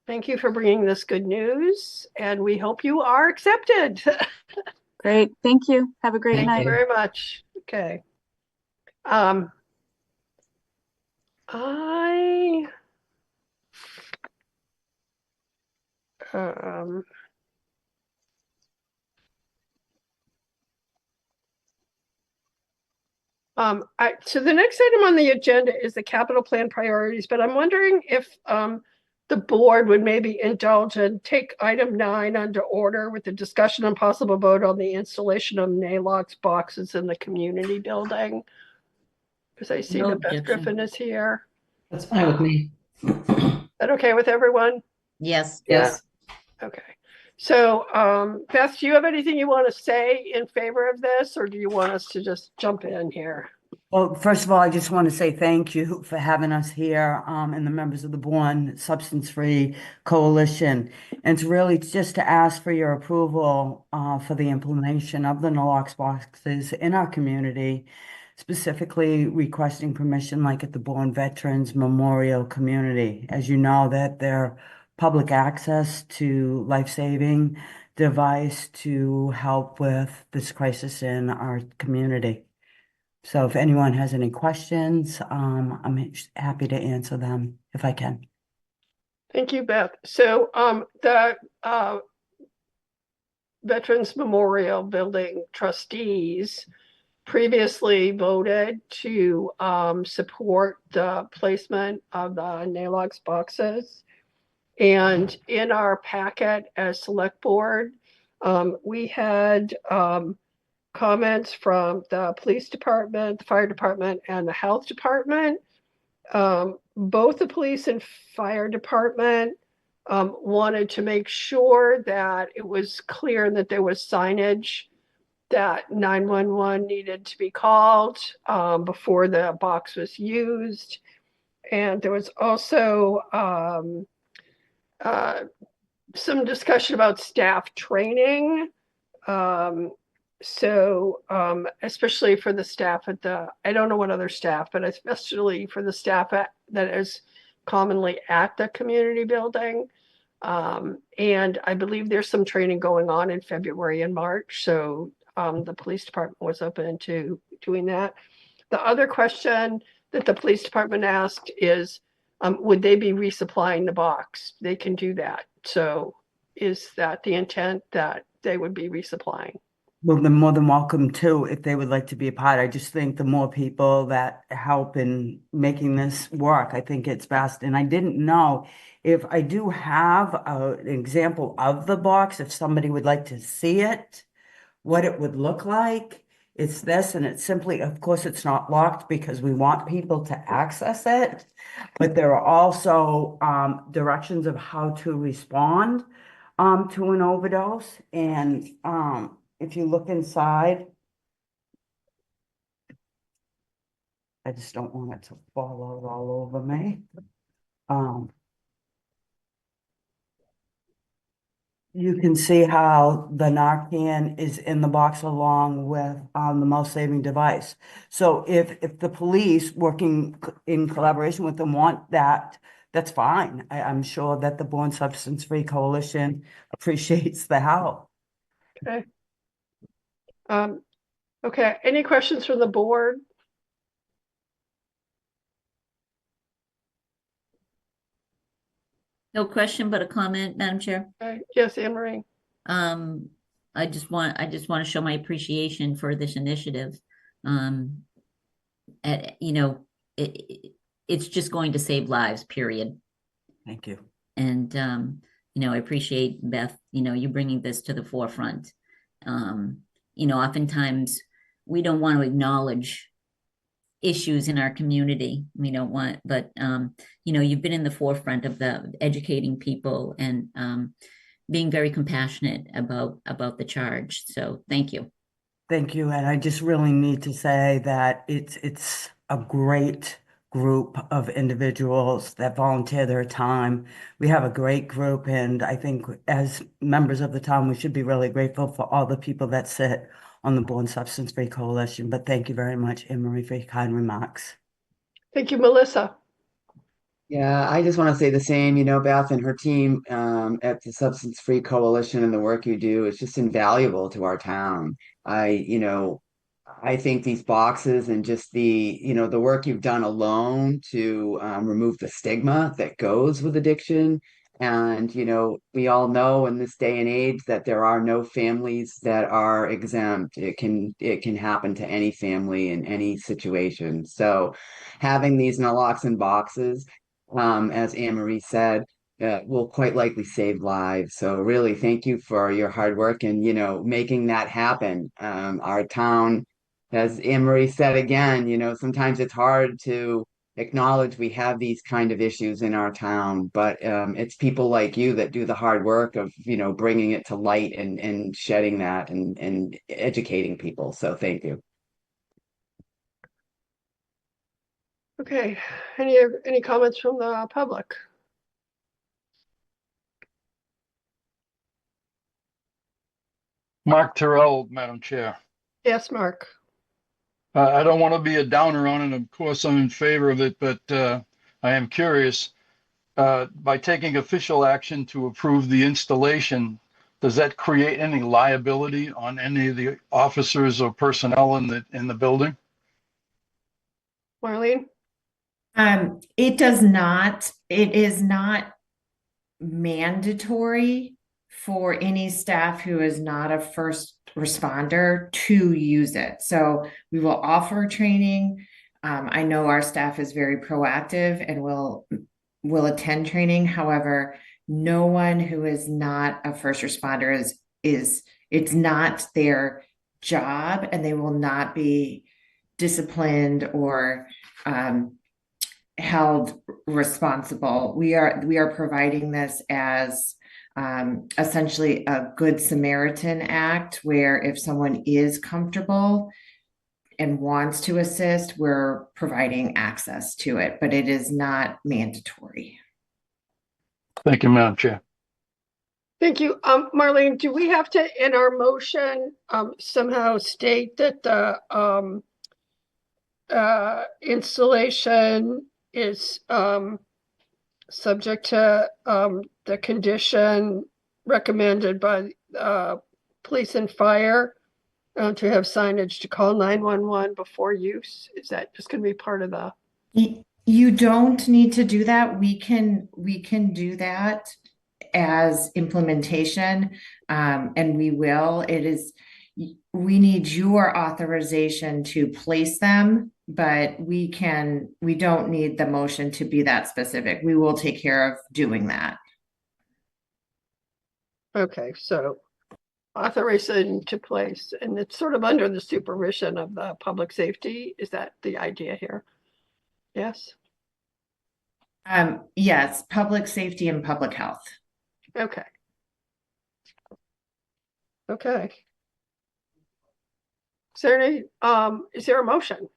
S1: Thank you for bringing this good news, and we hope you are accepted.
S20: Great. Thank you. Have a great
S1: Thank
S20: night.
S1: you very much. Okay. I so the next item on the agenda is the capital plan priorities, but I'm wondering if the board would maybe indulge and take item 9 under order with the discussion and possible vote on the installation of NALOX boxes in the community building. Because I see
S2: No
S1: that Beth
S2: objection.
S1: Griffin is here.
S2: That's fine with me.
S1: Is that okay with everyone?
S7: Yes.
S2: Yes.
S1: Okay. So, Beth, do you have anything you want to say in favor of this, or do you want us to just jump in here?
S14: Well, first of all, I just want to say thank you for having us here, and the members of the Bourne Substance-Free Coalition. And it's really just to ask for your approval for the implementation of the NALOX boxes in our community, specifically requesting permission like at the Bourne Veterans Memorial Community. As you know, that they're public access to life-saving device to help with this crisis in our community. So if anyone has any questions, I'm happy to answer them if I can.
S1: Thank you, Beth. So, the Veterans Memorial Building trustees previously voted to support the placement of the NALOX boxes. And in our packet as select board, we had comments from the police department, the fire department, and the health department. Both the police and fire department wanted to make sure that it was clear that there was signage that 911 needed to be called before the box was used. And there was also some discussion about staff training. Especially for the staff at the, I don't know what other staff, but especially for the staff that is commonly at the community building. And I believe there's some training going on in February and March. So the police department was open to doing that. The other question that the police department asked is, would they be resupplying the box? They can do that. So is that the intent, that they would be resupplying?
S14: Well, they're more than welcome to if they would like to be a part. I just think the more people that help in making this work, I think it's best. And I didn't know if I do have an example of the box, if somebody would like to see it, what it would look like. It's this, and it's simply, of course, it's not locked because we want people to access it. But there are also directions of how to respond to an overdose. And if you look inside, I just don't want it to fall out all over me. You can see how the Narcan is in the box along with the most saving device. So if the police working in collaboration with them want that, that's fine. I'm sure that the Bourne Substance-Free Coalition appreciates the help.
S1: Okay. Okay, any questions from the board?
S7: No question, but a comment, Madam Chair.
S1: Okay. Yes, Anne Marie.
S7: I just want to show my appreciation for this initiative. It's just going to save lives, period.
S14: Thank you.
S7: And I appreciate, Beth, you bringing this to the forefront. Oftentimes we don't want to acknowledge issues in our community. We don't want, but you've been in the forefront of the educating people and being very compassionate about the charge. So thank you.
S14: Thank you. And I just really need to say that it's a great group of individuals that volunteer their time. We have a great group, and I think as members of the town, we should be really grateful for all the people that sit on the Bourne Substance-Free Coalition. But thank you very much, Anne Marie, for your kind remarks.
S1: Thank you, Melissa.
S18: Yeah, I just want to say the same, Beth and her team at the Substance Free Coalition and the work you do is just invaluable to our town. I think these boxes and just the work you've done alone to remove the stigma that goes with addiction. And, we all know in this day and age that there are no families that are exempt. It can happen to any family in any situation. So having these naloxone boxes, as Anne Marie said, will quite likely save lives. So really, thank you for your hard work and, making that happen. Our town, as Anne Marie said again, sometimes it's hard to acknowledge we have these kind of issues in our town, but it's people like you that do the hard work of, bringing it to light and shedding that and educating people. So thank you.
S1: Okay, any comments from the public?
S21: Mark Terrell, Madam Chair.
S1: Yes, Mark.
S21: I don't want to be a downer on it. Of course, I'm in favor of it, but I am curious. By taking official action to approve the installation, does that create any liability on any of the officers or personnel in the building?
S1: Marlene?
S11: It does not. It is not mandatory for any staff who is not a first responder to use it. So we will offer training. I know our staff is very proactive and will attend training. However, no one who is not a first responder is it's not their job, and they will not be disciplined or held responsible. We are providing this as essentially a Good Samaritan act, where if someone is comfortable and wants to assist, we're providing access to it, but it is not mandatory.
S21: Thank you, Madam Chair.
S1: Thank you. Marlene, do we have to, in our motion, somehow state that the installation is subject to the condition recommended by police and fire to have signage to call 911 before use? Is that just going to be part of the?
S11: You don't need to do that. We can do that as implementation, and we will. We need your authorization to place them, but we don't need the motion to be that specific. We will take care of doing that.
S1: Okay, so authorization to place, and it's sort of under the supervision of the public safety. Is that the idea here? Yes.
S11: Yes, public safety and public health.
S1: Okay. Okay. Is there a motion?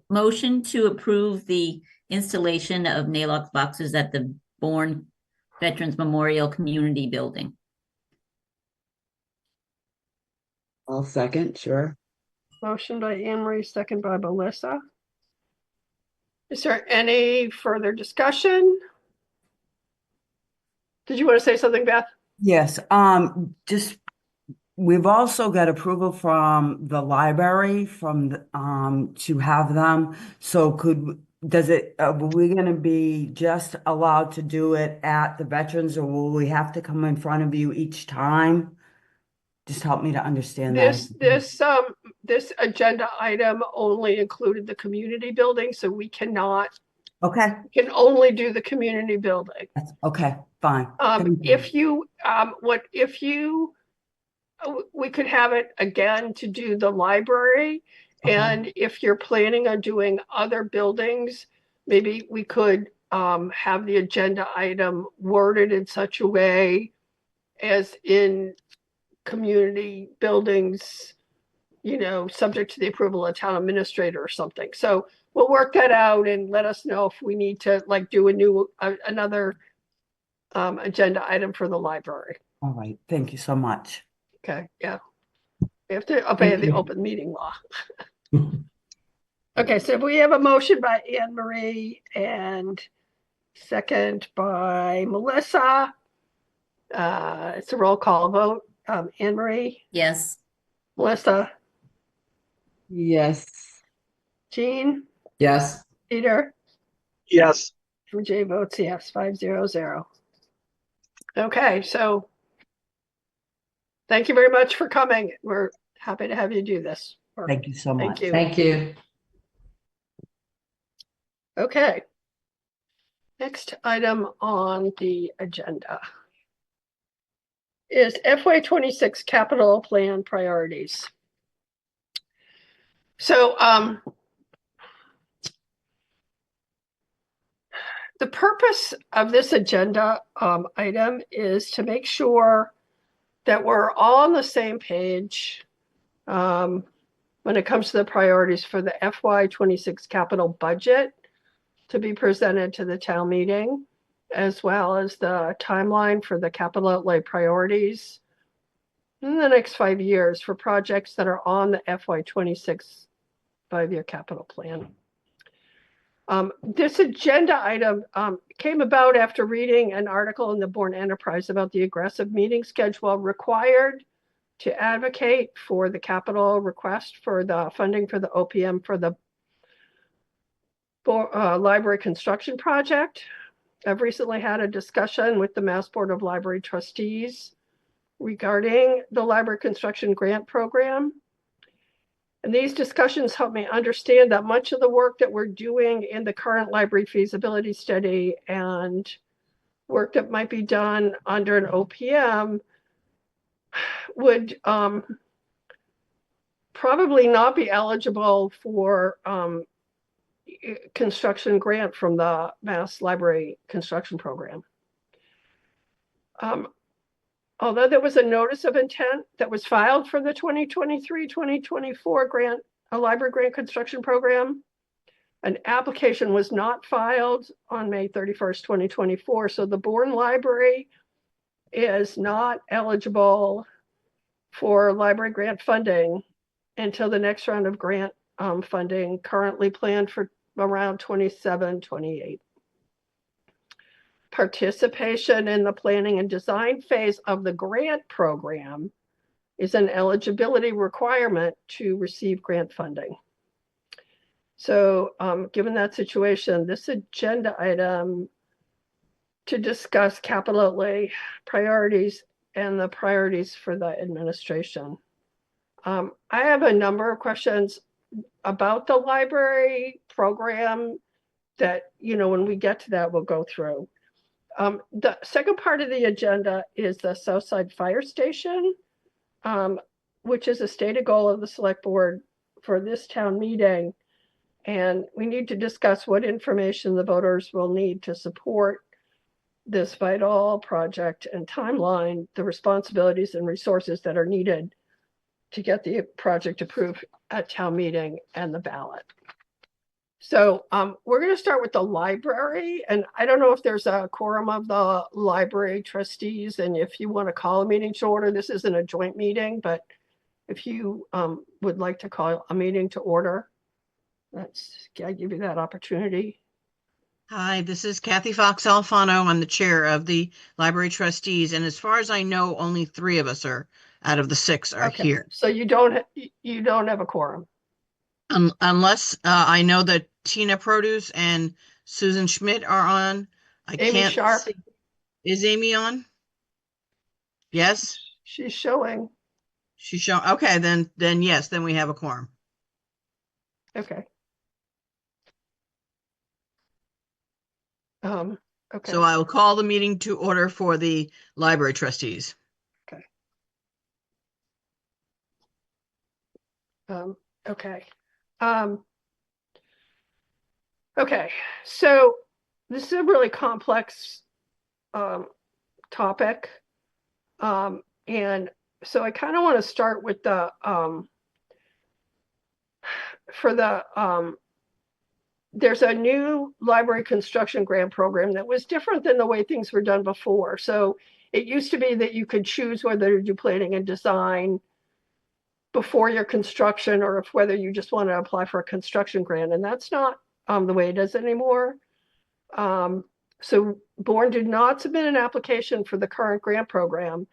S7: Motion to approve the installation of NALOX boxes at the Bourne Veterans Memorial Community Building.
S18: I'll second, sure.
S1: Motion by Anne Marie, second by Melissa. Is there any further discussion? Did you want to say something, Beth?
S14: Yes, we've also got approval from the library to have them. So are we going to be just allowed to do it at the veterans, or will we have to come in front of you each time? Just help me to understand that.
S1: This agenda item only included the community building, so we cannot.
S14: Okay.
S1: We can only do the community building.
S14: Okay, fine.
S1: We could have it again to do the library. Okay. And if you're planning on doing other buildings, maybe we could have the agenda item worded in such a way as in community buildings, subject to the approval of town administrator or something. So we'll work that out and let us know if we need to do another agenda item for the library.
S14: All right. Thank you so much.
S1: Okay. Yeah. We have to obey the open meeting law. Okay, so we have a motion by Anne Marie and second by Melissa. It's a roll call vote. Anne Marie,
S7: Yes.
S1: Melissa,
S18: Yes.
S1: Jean,
S2: Yes.
S1: Peter,
S8: Yes.
S1: Jay votes yes, 500. Okay, so thank you very much for coming. We're happy to have you do this.
S14: Thank you so much.
S1: Thank you.
S2: Thank you.
S1: Okay. Next item on the agenda is FY26 capital plan priorities. So the purpose of this agenda item is to make sure that we're all on the same page when it comes to the priorities for the FY26 capital budget to be presented to the town meeting, as well as the timeline for the capital outlay priorities in the next 5 years for projects that are on the FY26 5-year capital plan. This agenda item came about after reading an article in the Bourne Enterprise about the aggressive meeting schedule required to advocate for the capital request for the funding for the OPM for the library construction project. I've recently had a discussion with the Mass Board of Library Trustees regarding the library construction grant program. And these discussions help me understand that much of the work that we're doing in the current library feasibility study and work that might be done under an OPM would probably not be eligible for construction grant from the Mass Library Construction Program. Although there was a notice of intent that was filed for the 2023-2024 grant, a library grant construction program, an application was not filed on May 31st, 2024. So the Bourne Library is not eligible for library grant funding until the next round of grant funding, currently planned for around 27-28. Participation in the planning and design phase of the grant program is an eligibility requirement to receive grant funding. So given that situation, this agenda item to discuss capital outlay priorities and the priorities for the administration. I have a number of questions about the library program that, when we get to that, we'll go through. The second part of the agenda is the Southside Fire Station, which is a stated goal of the select board for this town meeting. And we need to discuss what information the voters will need to support this vital project and timeline, the responsibilities and resources that are needed to get the project approved at town meeting and the ballot. So we're going to start with the library, and I don't know if there's a quorum of the library trustees, and if you want to call a meeting to order, this isn't a joint meeting, but if you would like to call a meeting to order, I give you that opportunity.
S6: Hi, this is Kathy Fox Alfano. I'm the chair of the library trustees, and as far as I know, only 3 of us are out of the 6 are here.
S1: So you don't have a quorum.
S6: Unless I know that Tina Produce and Susan Schmidt are on.
S1: Amy Sharp.
S6: See. Is Amy on? Yes.
S1: She's showing.
S6: She's showing. Okay, then yes, then we have a quorum.
S1: Okay. Okay.
S6: So I will call the meeting to order for the library trustees.
S1: Okay. Okay. Okay, so this is a really complex topic. And so I kind of want to start with the there's a new library construction grant program that was different than the way things were done before. So it used to be that you could choose whether to do planning and design before your construction, or if whether you just want to apply for a construction grant, and that's not the way it is anymore. So Bourne did not submit an application for the current grant program.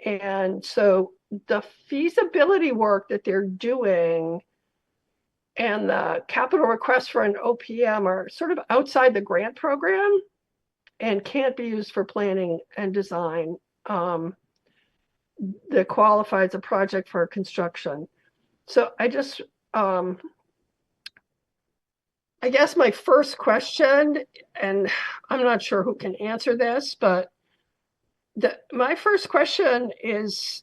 S1: And so the feasibility work that they're doing and the capital requests for an OPM are sort of outside the grant program and can't be used for planning and design that qualifies a project for construction. So I just, I guess my first question, and I'm not sure who can answer this, but my first question is,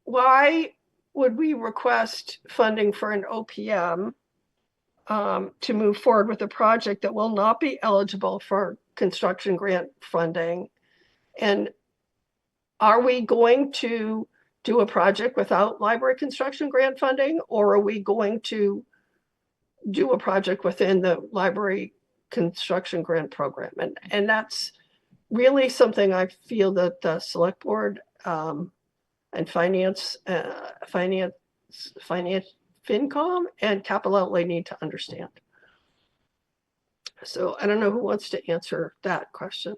S1: why would we request funding for an OPM to move forward with a project that will not be eligible for construction grant funding? And are we going to do a project without library construction grant funding, or are we going to do a project within the library construction grant program? And that's really something I feel that the select board and finance, FinCom and capital outlay need to understand. So I don't know who wants to answer that question.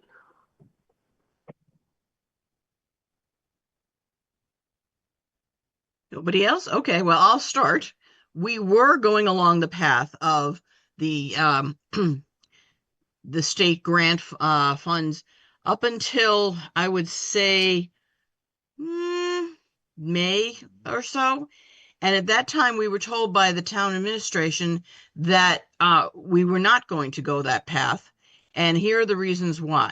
S6: Nobody else? Okay, well, I'll start. We were going along the path of the the state grant funds up until I would say May or so. And at that time, we were told by the town administration that we were not going to go that path. And here are the reasons why.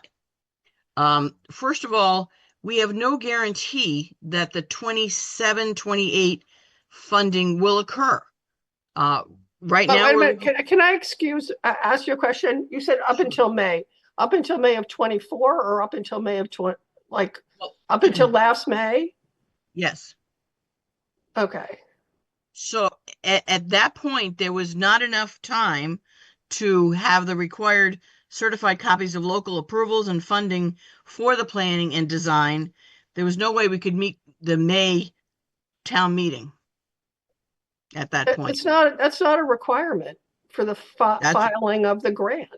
S6: First of all, we have no guarantee that the 27-28 funding will occur. Right
S1: But
S6: now,
S1: wait a minute, can I ask you a question? You said up until May of 24, or up until May of 20, like up until last May?
S6: Yes.
S1: Okay.
S6: So at that point, there was not enough time to have the required certified copies of local approvals and funding for the planning and design. There was no way we could meet the May town meeting at that point.
S1: That's not a requirement for the filing of the grant.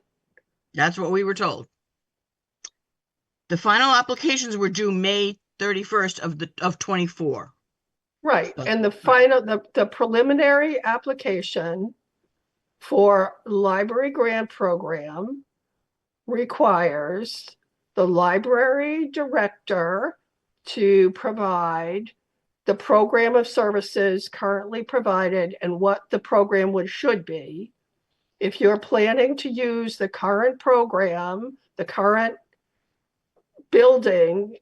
S6: That's what we were told. The final applications were due May 31st of 24.
S1: Right, and the preliminary application for library grant program requires the library director to provide the program of services currently provided and what the program should be. If you're planning to use the current program, the current building,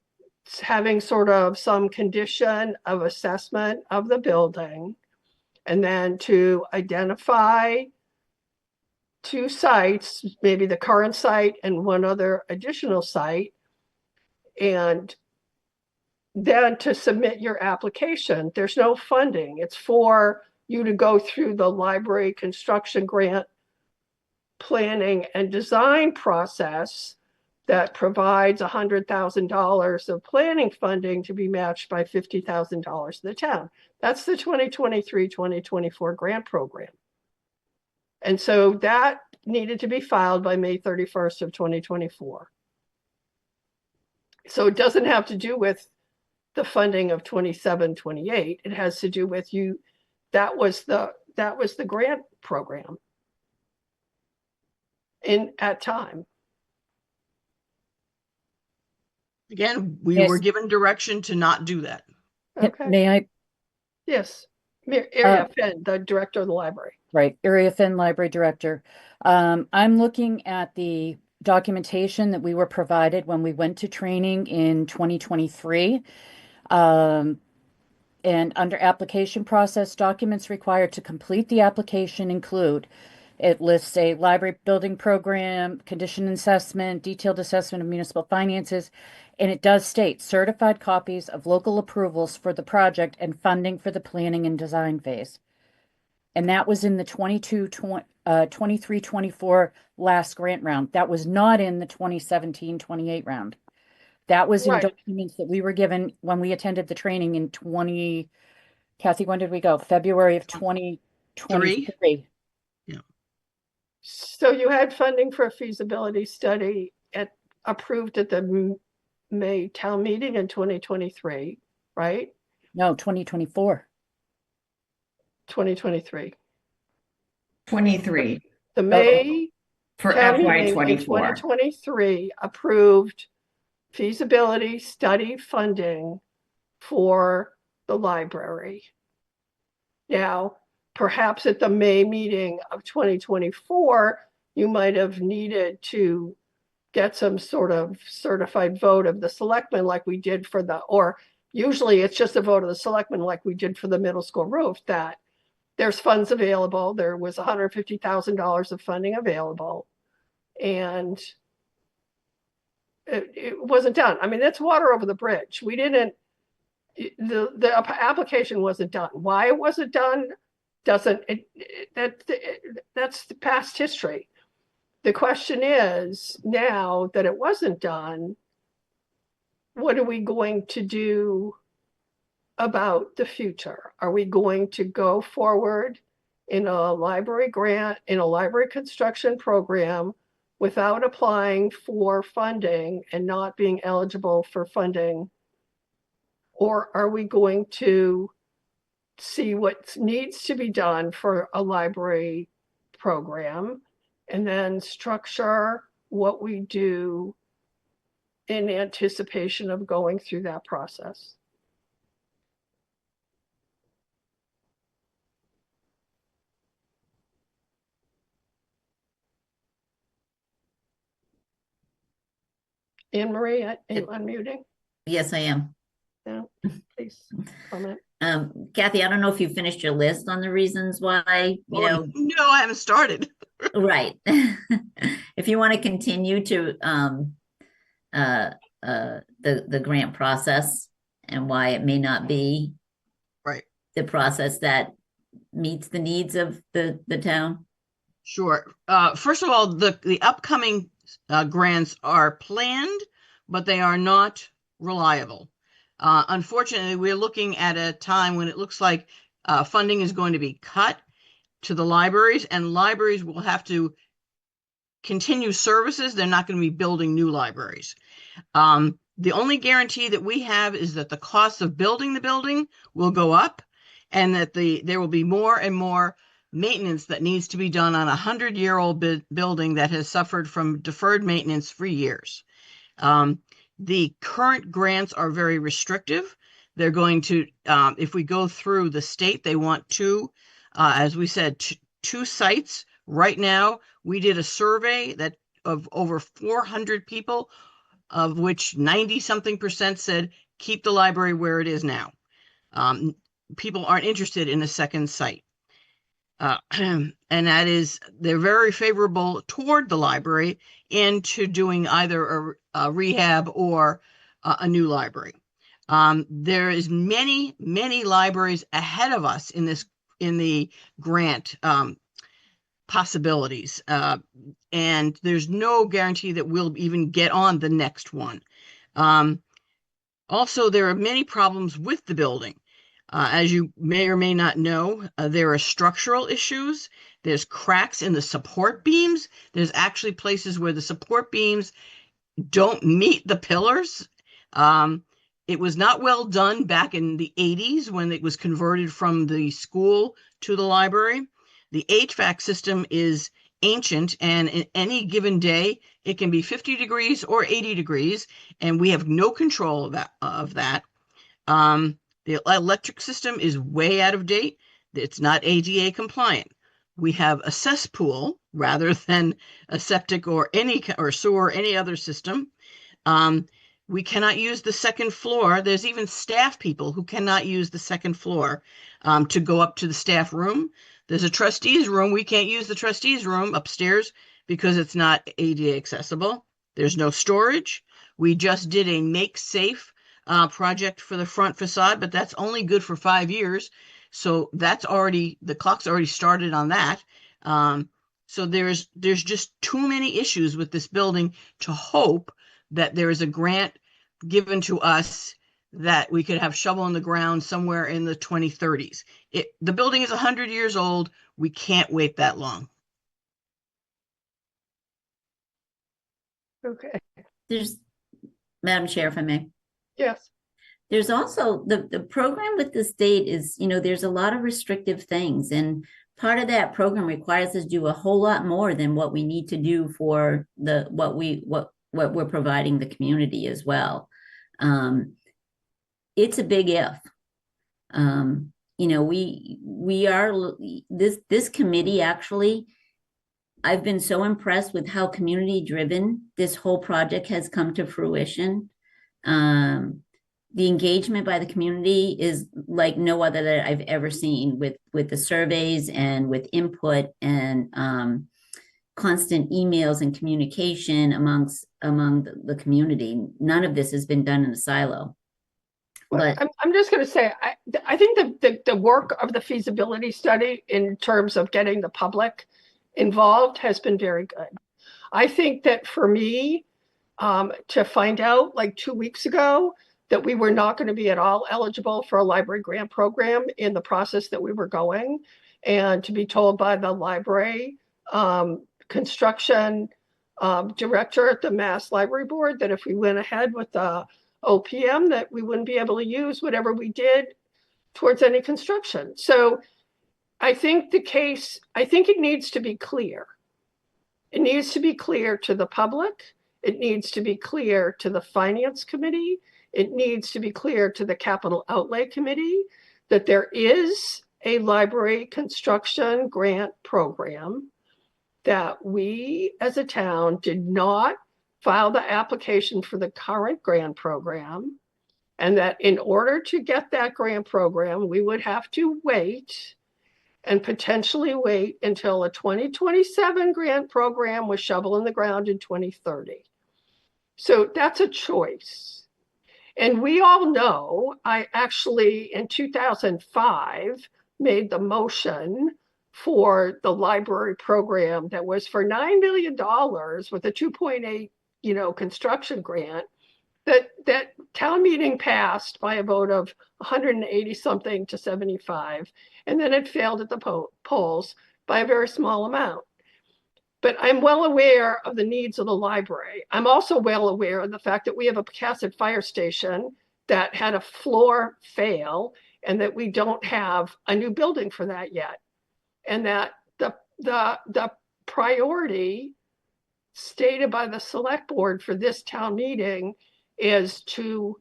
S1: having sort of some condition of assessment of the building, and then to identify 2 sites, maybe the current site and one other additional site, and then to submit your application. There's no funding. It's for you to go through the library construction grant planning and design process that provides $100,000 of planning funding to be matched by $50,000 to the town. That's the 2023-2024 grant program. And so that needed to be filed by May 31st of 2024. So it doesn't have to do with the funding of 27-28. It has to do with that was the grant program at time.
S6: Again, we
S13: Yes.
S6: were given direction to not do that.
S1: Okay.
S13: May I?
S1: Yes. Area Finn, the director of the library.
S13: Right, Area Finn Library Director. I'm looking at the documentation that we were provided when we went to training in 2023. And under application process, documents required to complete the application include, it lists a library building program, condition assessment, detailed assessment of municipal finances, and it does state certified copies of local approvals for the project and funding for the planning and design phase. And that was in the 23-24 last grant round. That was not in the 2017-28 round. That was in
S1: Right.
S13: documents that we were given when we attended the training in Kathy, when did we go? February of 2023.
S1: So you had funding for a feasibility study approved at the May town meeting in 2023, right?
S13: No, 2024.
S1: 2023.
S11: 23
S1: The May
S11: for
S1: town
S11: FY
S1: meeting in
S11: 24.
S1: 2023 approved feasibility study funding for the library. Now, perhaps at the May meeting of 2024, you might have needed to get some sort of certified vote of the selectmen like we did for or usually it's just a vote of the selectmen like we did for the middle school roof, that there's funds available. There was $150,000 of funding available, and it wasn't done. I mean, that's water over the bridge. We didn't, the application wasn't done. Why it wasn't done that's the past history. The question is, now that it wasn't done, what are we going to do about the future? Are we going to go forward in a library grant, in a library construction program without applying for funding and not being eligible for funding? Or are we going to see what needs to be done for a library program and then structure what we do in anticipation of going through that process? Anne Marie, are you unmuting?
S7: Yes, I am.
S1: No, please comment.
S7: Kathy, I don't know if you finished your list on the reasons why,
S6: No, I haven't started.
S7: Right. If you want to continue to the grant process and why it may not be
S6: right
S7: the process that meets the needs of the town.
S6: Sure. First of all, the upcoming grants are planned, but they are not reliable. Unfortunately, we're looking at a time when it looks like funding is going to be cut to the libraries, and libraries will have to continue services. They're not going to be building new libraries. The only guarantee that we have is that the cost of building the building will go up, and that there will be more and more maintenance that needs to be done on a 100-year-old building that has suffered from deferred maintenance for years. The current grants are very restrictive. They're going to, if we go through the state, they want as we said, two sites. Right now, we did a survey of over 400 people, of which 90-something% said keep the library where it is now. People aren't interested in a second site. And that is, they're very favorable toward the library into doing either a rehab or a new library. There is many libraries ahead of us in the grant possibilities, and there's no guarantee that we'll even get on the next one. Also, there are many problems with the building. As you may or may not know, there are structural issues. There's cracks in the support beams. There's actually places where the support beams don't meet the pillars. It was not well done back in the 80s when it was converted from the school to the library. The HVAC system is ancient, and in any given day, it can be 50 degrees or 80 degrees, and we have no control of that. The electric system is way out of date. It's not ADA compliant. We have a cesspool rather than a septic or sewer or any other system. We cannot use the second floor. There's even staff people who cannot use the second floor to go up to the staff room. There's a trustees room. We can't use the trustees room upstairs because it's not ADA accessible. There's no storage. We just did a make safe project for the front facade, but that's only good for 5 years. So the clock's already started on that. So there's just too many issues with this building to hope that there is a grant given to us that we could have shovel in the ground somewhere in the 2030s. The building is 100 years old. We can't wait that long.
S1: Okay.
S7: There's, Madam Chair, if I may.
S1: Yes.
S7: There's also the program with the state is, there's a lot of restrictive things, and part of that program requires us to do a whole lot more than what we need to do for what we're providing the community as well. It's a big if. We are this committee actually. I've been so impressed with how community driven this whole project has come to fruition. The engagement by the community is like no other that I've ever seen with the surveys and with input and constant emails and communication among the community. None of this has been done in a silo.
S1: But I'm just going to say, I think the work of the feasibility study in terms of getting the public involved has been very good. I think that for me, to find out like 2 weeks ago that we were not going to be at all eligible for a library grant program in the process that we were going, and to be told by the library construction director at the Mass Library Board that if we went ahead with the OPM that we wouldn't be able to use whatever we did towards any construction. So I think it needs to be clear. It needs to be clear to the public. It needs to be clear to the Finance Committee. It needs to be clear to the Capital Outlay Committee that there is a library construction grant program, that we as a town did not file the application for the current grant program, and that in order to get that grant program, we would have to wait and potentially wait until a 2027 grant program was shovel in the ground in 2030. So that's a choice. And we all know, I actually in 2005 made the motion for the library program that was for $9 million with a 2.8, construction grant that town meeting passed by a vote of 180 something to 75, and then it failed at the polls by a very small amount. But I'm well aware of the needs of the library. I'm also well aware of the fact that we have a Pecasset fire station that had a floor fail, and that we don't have a new building for that yet. And that the priority stated by the select board for this town meeting is to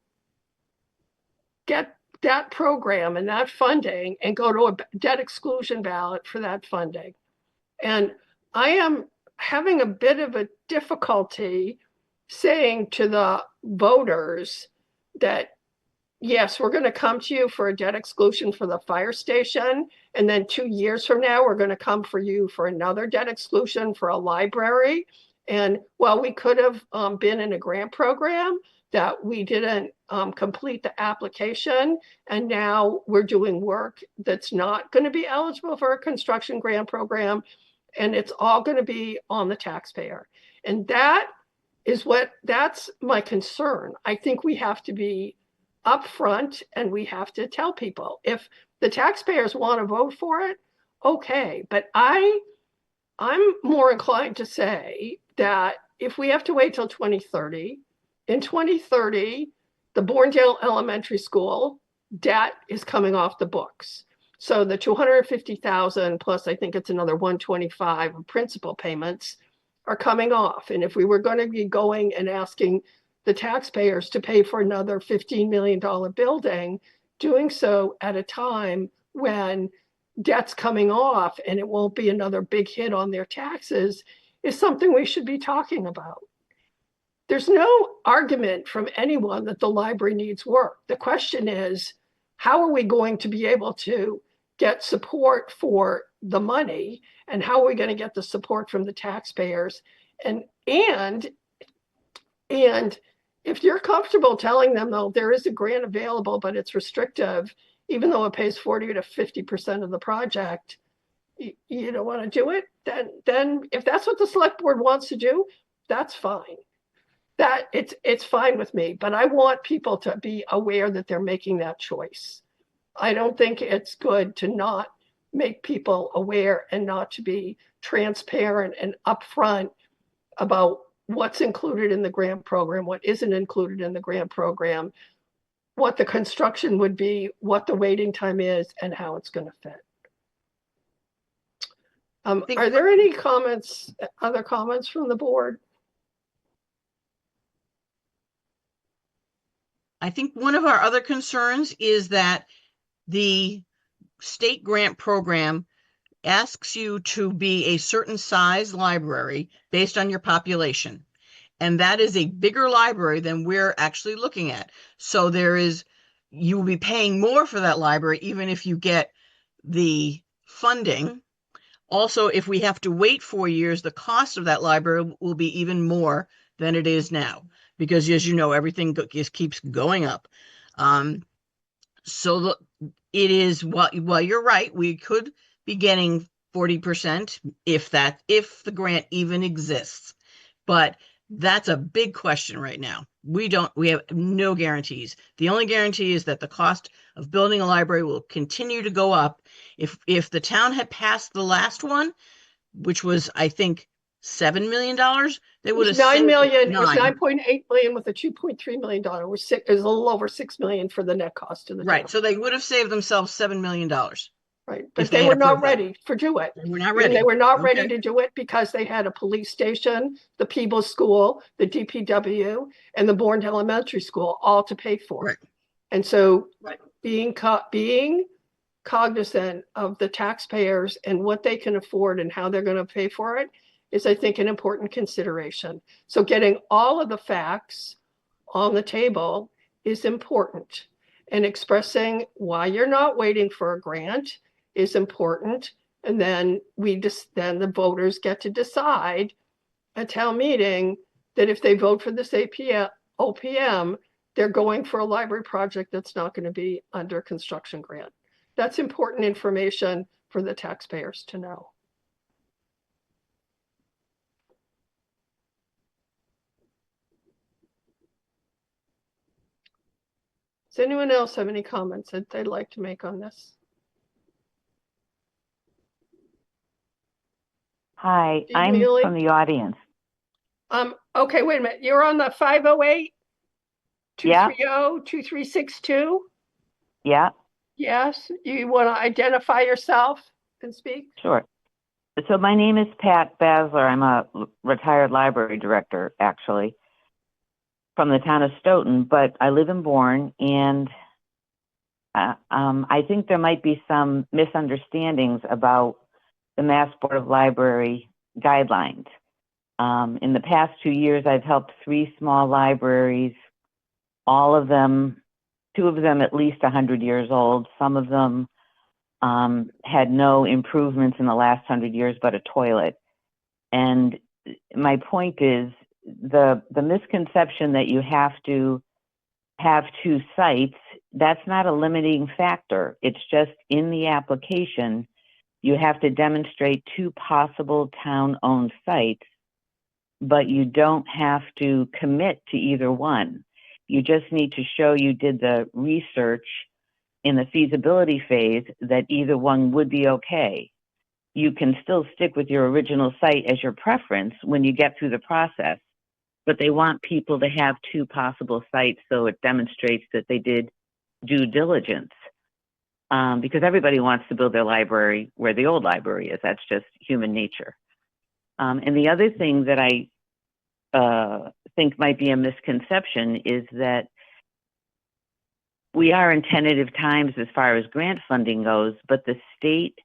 S1: get that program and that funding and go to a debt exclusion ballot for that funding. And I am having a bit of a difficulty saying to the voters that, yes, we're going to come to you for a debt exclusion for the fire station, and then 2 years from now, we're going to come for you for another debt exclusion for a library. And while we could have been in a grant program, that we didn't complete the application, and now we're doing work that's not going to be eligible for a construction grant program, and it's all going to be on the taxpayer. And that's my concern. I think we have to be upfront, and we have to tell people if the taxpayers want to vote for it, okay. But I'm more inclined to say that if we have to wait till 2030, in 2030, the Bournedale Elementary School debt is coming off the books. So the 250,000 plus, I think it's another 125 of principal payments are coming off. And if we were going to be going and asking the taxpayers to pay for another $15 million building, doing so at a time when debt's coming off and it won't be another big hit on their taxes, is something we should be talking about. There's no argument from anyone that the library needs work. The question is, how are we going to be able to get support for the money, and how are we going to get the support from the taxpayers? And if you're comfortable telling them, though, there is a grant available, but it's restrictive, even though it pays 40 to 50% of the project, you don't want to do it, then if that's what the select board wants to do, that's fine. that it's fine with me, but I want people to be aware that they're making that choice. I don't think it's good to not make people aware and not to be transparent and upfront about what's included in the grant program, what isn't included in the grant program, what the construction would be, what the waiting time is, and how it's going to fit. Are there any comments, other comments from the board?
S6: I think one of our other concerns is that the state grant program asks you to be a certain size library based on your population. And that is a bigger library than we're actually looking at. So you will be paying more for that library, even if you get the funding. Also, if we have to wait 4 years, the cost of that library will be even more than it is now, because as you know, everything just keeps going up. So it is, well, you're right, we could be getting 40% if the grant even exists. But that's a big question right now. We have no guarantees. The only guarantee is that the cost of building a library will continue to go up. If the town had passed the last one, which was, I think, $7 million, they would have
S1: $9 million. It was
S6: $9.
S1: 9.8 million with a $2.3 million. It was a little over $6 million for the net cost to the
S6: Right.
S1: town.
S6: So they would have saved themselves $7 million.
S1: Right. But they were not ready to do it.
S6: They were not ready.
S1: And they were not ready
S6: Okay.
S1: to do it because they had a police station, the Peebles School, the DPW, and the Bourne Elementary School all to pay for.
S6: Right.
S1: And so being cognizant of the taxpayers and what they can afford and how they're going to pay for it is, I think, an important consideration. So getting all of the facts on the table is important, and expressing why you're not waiting for a grant is important. And then then the voters get to decide at town meeting that if they vote for this OPM, they're going for a library project that's not going to be under construction grant. That's important information for the taxpayers to know. Does anyone else have any comments that they'd like to make on this?
S3: Hi,
S1: Steve
S3: I'm
S1: Mealy?
S3: from the audience.
S1: Okay, wait a minute. You're on the 508
S3: Yeah.
S1: 230 2362?
S3: Yeah,
S1: Yes, you want to identify yourself and speak?
S3: sure. So my name is Pat Basler. I'm a retired library director, actually, from the town of Stoughton, but I live in Bourne, and I think there might be some misunderstandings about the Mass Board of Library guidelines. In the past 2 years, I've helped 3 small libraries, all of them, 2 of them at least 100 years old. Some of them had no improvements in the last 100 years but a toilet. And my point is, the misconception that you have to have 2 sites, that's not a limiting factor. It's just in the application, you have to demonstrate 2 possible town-owned sites, but you don't have to commit to either one. You just need to show you did the research in the feasibility phase that either one would be okay. You can still stick with your original site as your preference when you get through the process, but they want people to have 2 possible sites so it demonstrates that they did due diligence. Because everybody wants to build their library where the old library is. That's just human nature. And the other thing that I think might be a misconception is that we are in tentative times as far as grant funding goes, but the state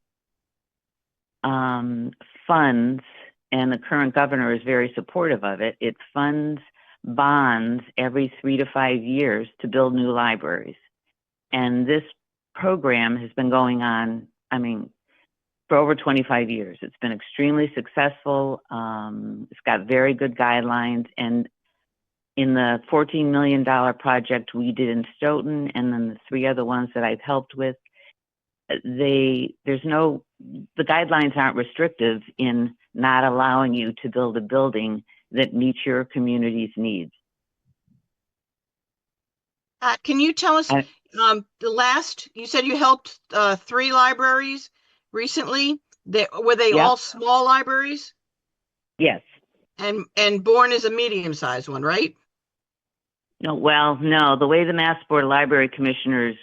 S3: funds, and the current governor is very supportive of it, it funds bonds every 3 to 5 years to build new libraries. And this program has been going on, for over 25 years. It's been extremely successful. It's got very good guidelines. And in the $14 million project we did in Stoughton, and then the 3 other ones that I've helped with, the guidelines aren't restrictive in not allowing you to build a building that meets your community's needs.
S6: Pat, can you tell us, you said you helped 3 libraries recently. Were they
S3: Yep.
S6: all small libraries?
S3: Yes.
S6: And Bourne is a medium-sized one, right?
S3: No, well, no, the way the Mass Board of Library Commissioners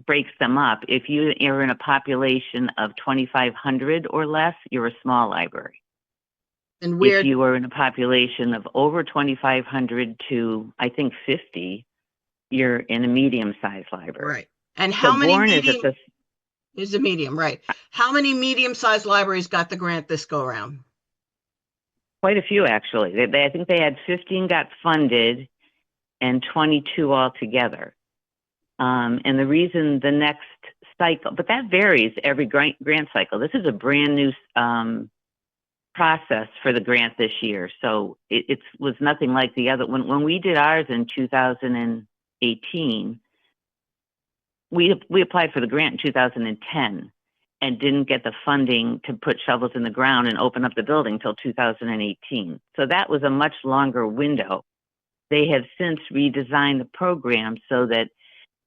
S3: breaks them up, if you are in a population of 2,500 or less, you're a small library.
S6: And where
S3: If you are in a population of over 2,500 to, I think, 50, you're in a medium-sized library.
S6: Right. And how
S3: So
S6: many
S3: Bourne
S6: medium is a medium, right? How many medium-sized libraries got the grant this go around?
S3: Quite a few, actually. I think they had 15 got funded and 22 altogether. And the reason the next cycle, but that varies every grant cycle. This is a brand new process for the grant this year. So it was nothing like the other. When we did ours in 2018, we applied for the grant in 2010 and didn't get the funding to put shovels in the ground and open up the building until 2018. So that was a much longer window. They have since redesigned the program so that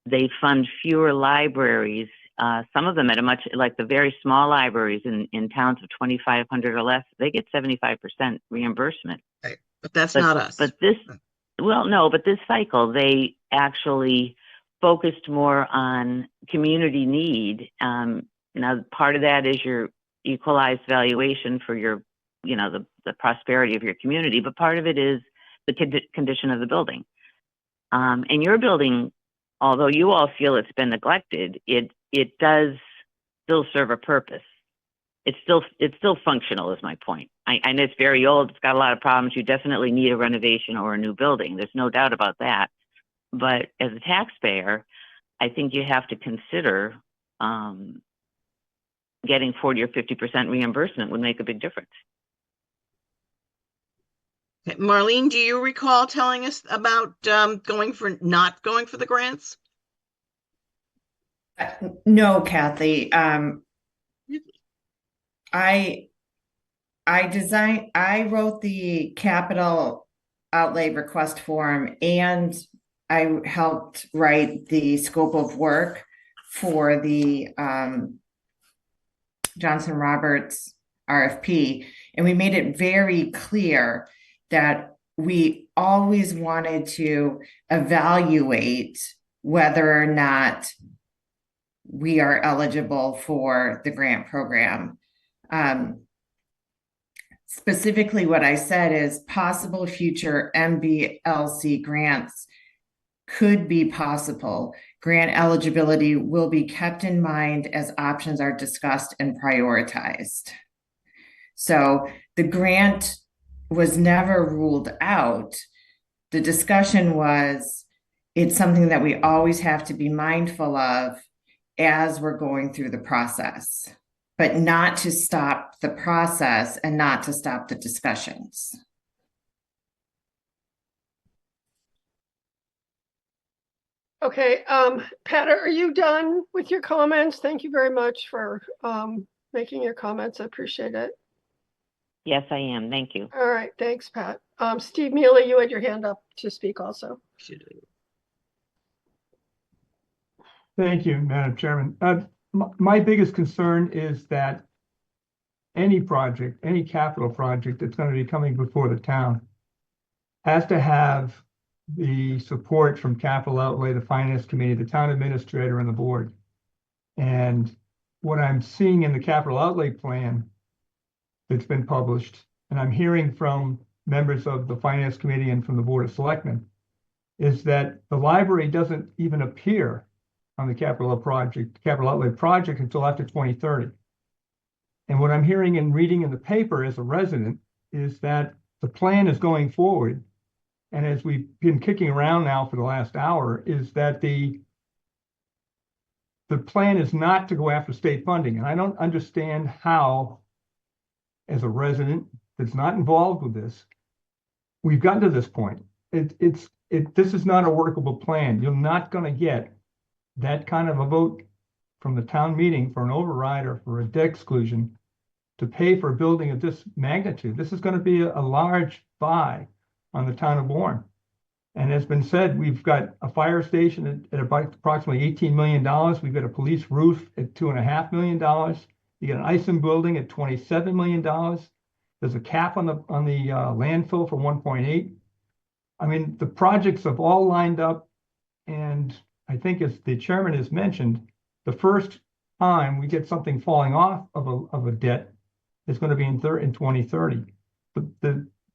S3: they fund fewer libraries, some of them at a much, like the very small libraries in towns of 2,500 or less, they get 75% reimbursement.
S6: Right. But that's not us.
S3: But this, well, no, but this cycle, they actually focused more on community need. Now, part of that is your equalized valuation for your, the prosperity of your community, but part of it is the condition of the building. And your building, although you all feel it's been neglected, it does still serve a purpose. It's still functional, is my point. I know it's very old. It's got a lot of problems. You definitely need a renovation or a new building. There's no doubt about that. But as a taxpayer, I think you have to consider getting 40 or 50% reimbursement would make a big difference.
S6: Marlene, do you recall telling us about not going for the grants?
S11: No, Kathy. I wrote the capital outlay request form, and I helped write the scope of work for the Johnson Roberts RFP. And we made it very clear that we always wanted to evaluate whether or not we are eligible for the grant program. Specifically, what I said is possible future MBLC grants could be possible. Grant eligibility will be kept in mind as options are discussed and prioritized. So the grant was never ruled out. The discussion was, it's something that we always have to be mindful of as we're going through the process, but not to stop the process and not to stop the discussions.
S1: Okay, Pat, are you done with your comments? Thank you very much for making your comments. I appreciate it.
S3: Yes, I am. Thank you.
S1: All right, thanks, Pat. Steve Mealy, you had your hand up to speak also.
S17: Thank you, Madam Chairman. My biggest concern is that any project, any capital project that's going to be coming before the town has to have the support from capital outlay, the finance committee, the town administrator, and the board. And what I'm seeing in the capital outlay plan that's been published, and I'm hearing from members of the finance committee and from the board of selectmen, is that the library doesn't even appear on the capital outlay project until after 2030. And what I'm hearing and reading in the paper as a resident is that the plan is going forward, and as we've been kicking around now for the last hour, is that the plan is not to go after state funding. And I don't understand how, as a resident that's not involved with this, we've gotten to this point. This is not a workable plan. You're not going to get that kind of a vote from the town meeting for an override or for a debt exclusion to pay for a building of this magnitude. This is going to be a large buy on the town of Bourne. And as been said, we've got a fire station at about approximately $18 million. We've got a police roof at $2.5 million. You got an ISIM building at $27 million. There's a cap on the landfill for 1.8. I mean, the projects have all lined up, and I think as the chairman has mentioned, the first time we get something falling off of a debt is going to be in 2030.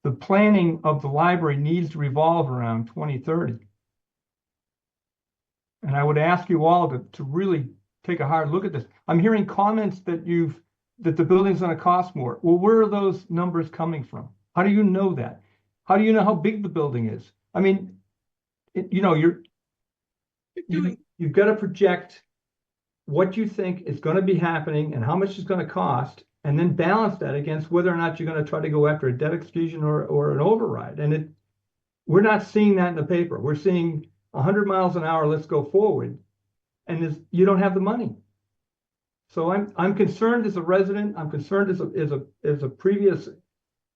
S17: The planning of the library needs to revolve around 2030. And I would ask you all to really take a hard look at this. I'm hearing comments that the building's going to cost more. Well, where are those numbers coming from? How do you know that? How do you know how big the building is? I mean, you've got to project what you think is going to be happening and how much it's going to cost, and then balance that against whether or not you're going to try to go after a debt exclusion or an override. And we're not seeing that in the paper. We're seeing 100 miles an hour, let's go forward, and you don't have the money. So I'm concerned as a resident. I'm concerned as a previous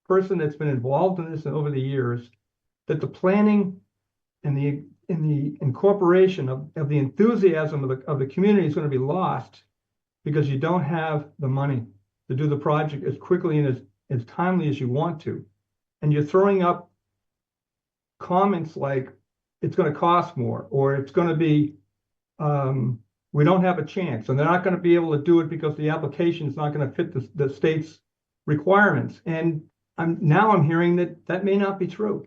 S17: person that's been involved in this over the years, that the planning and the incorporation of the enthusiasm of the community is going to be lost because you don't have the money to do the project as quickly and as timely as you want to. And you're throwing up comments like it's going to cost more, or it's going to be, we don't have a chance, and they're not going to be able to do it because the application is not going to fit the state's requirements. And I'm hearing that may not be true.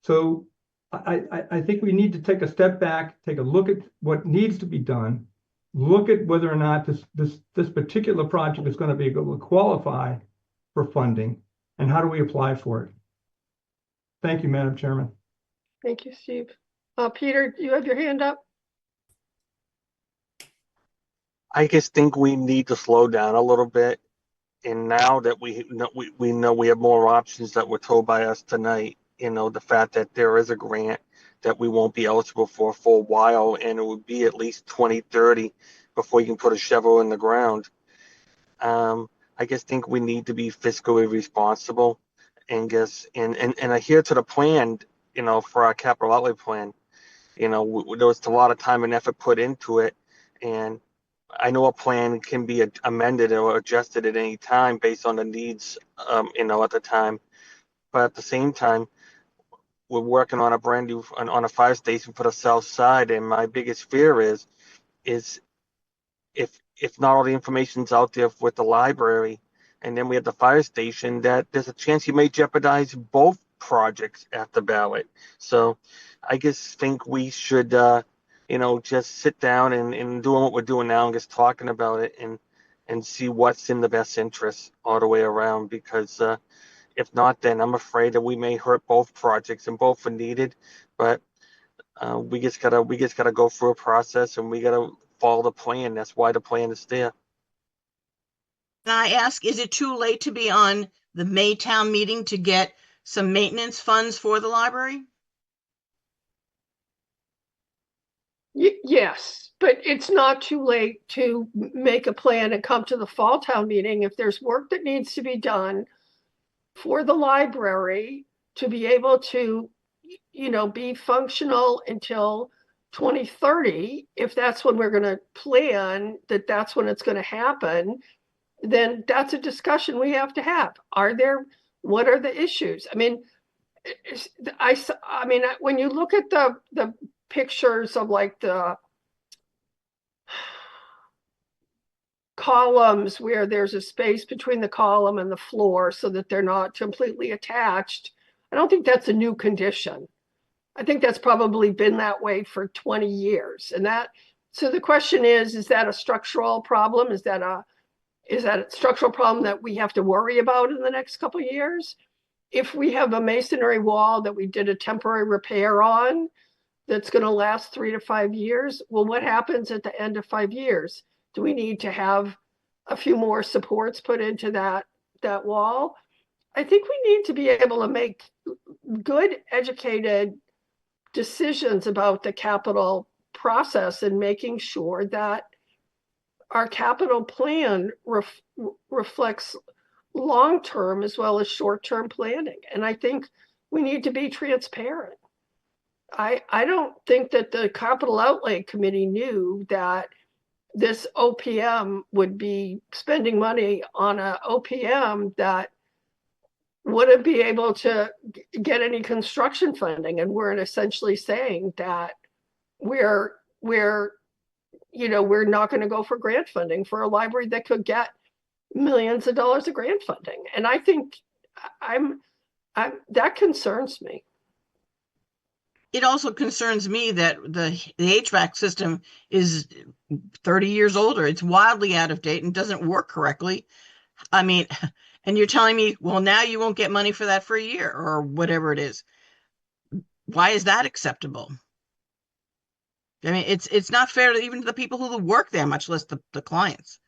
S17: So I think we need to take a step back, take a look at what needs to be done, look at whether or not this particular project is going to be able to qualify for funding, and how do we apply for it. Thank you, Madam Chairman.
S1: Thank you, Steve. Peter, you have your hand up?
S8: I just think we need to slow down a little bit. And now that we know we have more options that were told by us tonight, the fact that there is a grant that we won't be eligible for a while, and it would be at least 2030 before you can put a shovel in the ground. I just think we need to be fiscally responsible and adhere to the plan, for our capital outlay plan. There was a lot of time and effort put into it, and I know a plan can be amended or adjusted at any time based on the needs, at the time. But at the same time, we're working on a brand new on a fire station for the south side, and my biggest fear is if not all the information's out there with the library, and then we have the fire station, that there's a chance you may jeopardize both projects at the ballot. So I just think we should just sit down and doing what we're doing now and just talking about it and see what's in the best interest all the way around, because if not, then I'm afraid that we may hurt both projects, and both are needed, but we just gotta go through a process, and we gotta follow the plan. That's why the plan is there.
S6: Can I ask, is it too late to be on the May town meeting to get some maintenance funds for the library?
S1: Yes, but it's not too late to make a plan and come to the fall town meeting. If there's work that needs to be done for the library to be able to, be functional until 2030, if that's when we're going to plan, that's when it's going to happen, then that's a discussion we have to have. What are the issues? I mean, when you look at the pictures of like the columns where there's a space between the column and the floor so that they're not completely attached, I don't think that's a new condition. I think that's probably been that way for 20 years. So the question is that a structural problem? Is that a structural problem that we have to worry about in the next couple of years? If we have a masonry wall that we did a temporary repair on, that's going to last 3 to 5 years, well, what happens at the end of 5 years? Do we need to have a few more supports put into that wall? I think we need to be able to make good, educated decisions about the capital process and making sure that our capital plan reflects long-term as well as short-term planning. And I think we need to be transparent. I don't think that the Capital Outlay Committee knew that this OPM would be spending money on a OPM that wouldn't be able to get any construction funding. And we're essentially saying that we're not going to go for grant funding for a library that could get millions of dollars of grant funding. And I think that concerns me.
S6: It also concerns me that the HVAC system is 30 years older. It's wildly out of date and doesn't work correctly. I mean, and you're telling me, well, now you won't get money for that for a year or whatever it is. Why is that acceptable? I mean, it's not fair to even to the people who work there, much less the clients.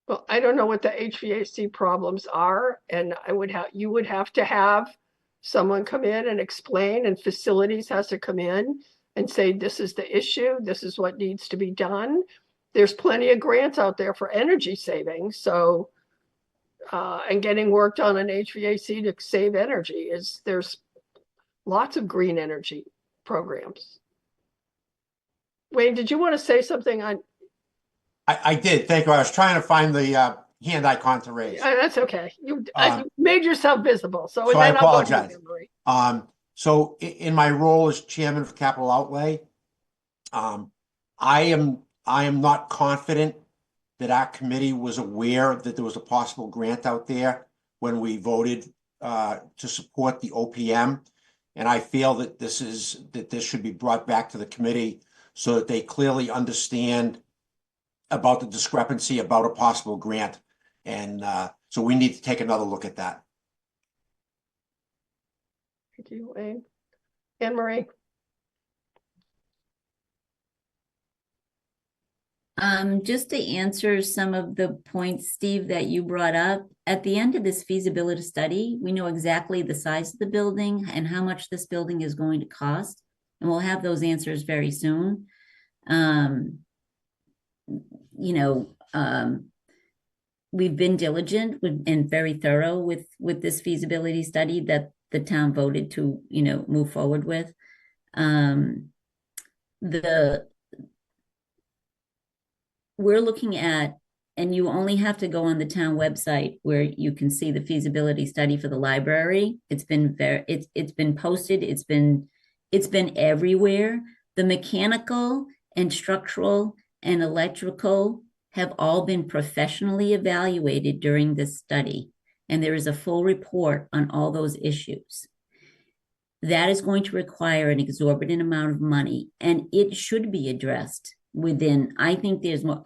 S1: Well, I don't know what the HVAC problems are, and you would have to have someone come in and explain, and facilities has to come in and say, this is the issue, this is what needs to be done. There's plenty of grants out there for energy savings, so and getting work done on HVAC to save energy there's lots of green energy programs. Wayne, did you want to say something on?
S12: I did. Thank you. I was trying to find the hand icon to raise.
S1: That's okay. You made yourself visible. So
S12: I
S1: then I'll go to
S12: apologize.
S1: you, Marie.
S12: So in my role as chairman of Capital Outlay, I am not confident that our committee was aware that there was a possible grant out there when we voted to support the OPM. And I feel that this should be brought back to the committee so that they clearly understand about the discrepancy about a possible grant. And so we need to take another look at that.
S1: Thank you, Wayne. Anne Marie.
S7: Just to answer some of the points, Steve, that you brought up, at the end of this feasibility study, we know exactly the size of the building and how much this building is going to cost. And we'll have those answers very soon. We've been diligent and very thorough with this feasibility study that the town voted to, move forward with. We're looking at, and you only have to go on the town website where you can see the feasibility study for the library. It's been posted. It's been everywhere. The mechanical and structural and electrical have all been professionally evaluated during this study, and there is a full report on all those issues. That is going to require an exorbitant amount of money, and it should be addressed within, I think there's more,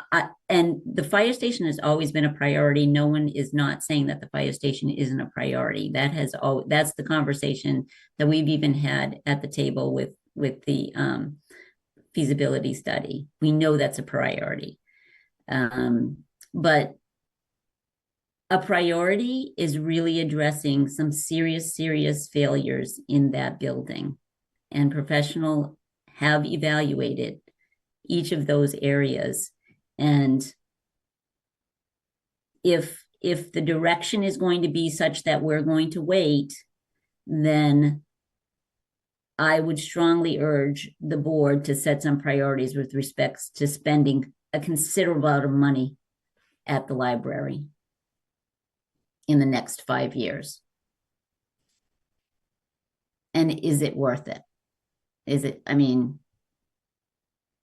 S7: and the fire station has always been a priority. No one is not saying that the fire station isn't a priority. That's the conversation that we've even had at the table with the feasibility study. We know that's a priority. But a priority is really addressing some serious failures in that building, and professionals have evaluated each of those areas. And if the direction is going to be such that we're going to wait, then I would strongly urge the board to set some priorities with respect to spending a considerable amount of money at the library in the next 5 years. And is it worth it?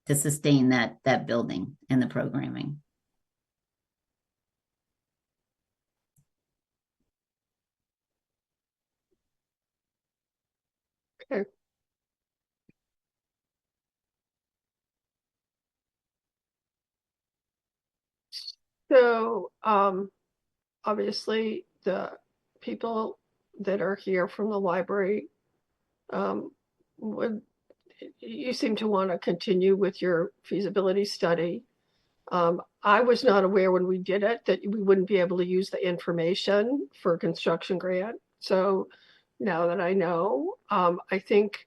S7: To sustain that building and the programming?
S1: Okay. So, obviously, the people that are here from the library you seem to want to continue with your feasibility study. I was not aware when we did it that we wouldn't be able to use the information for a construction grant. So now that I know, I think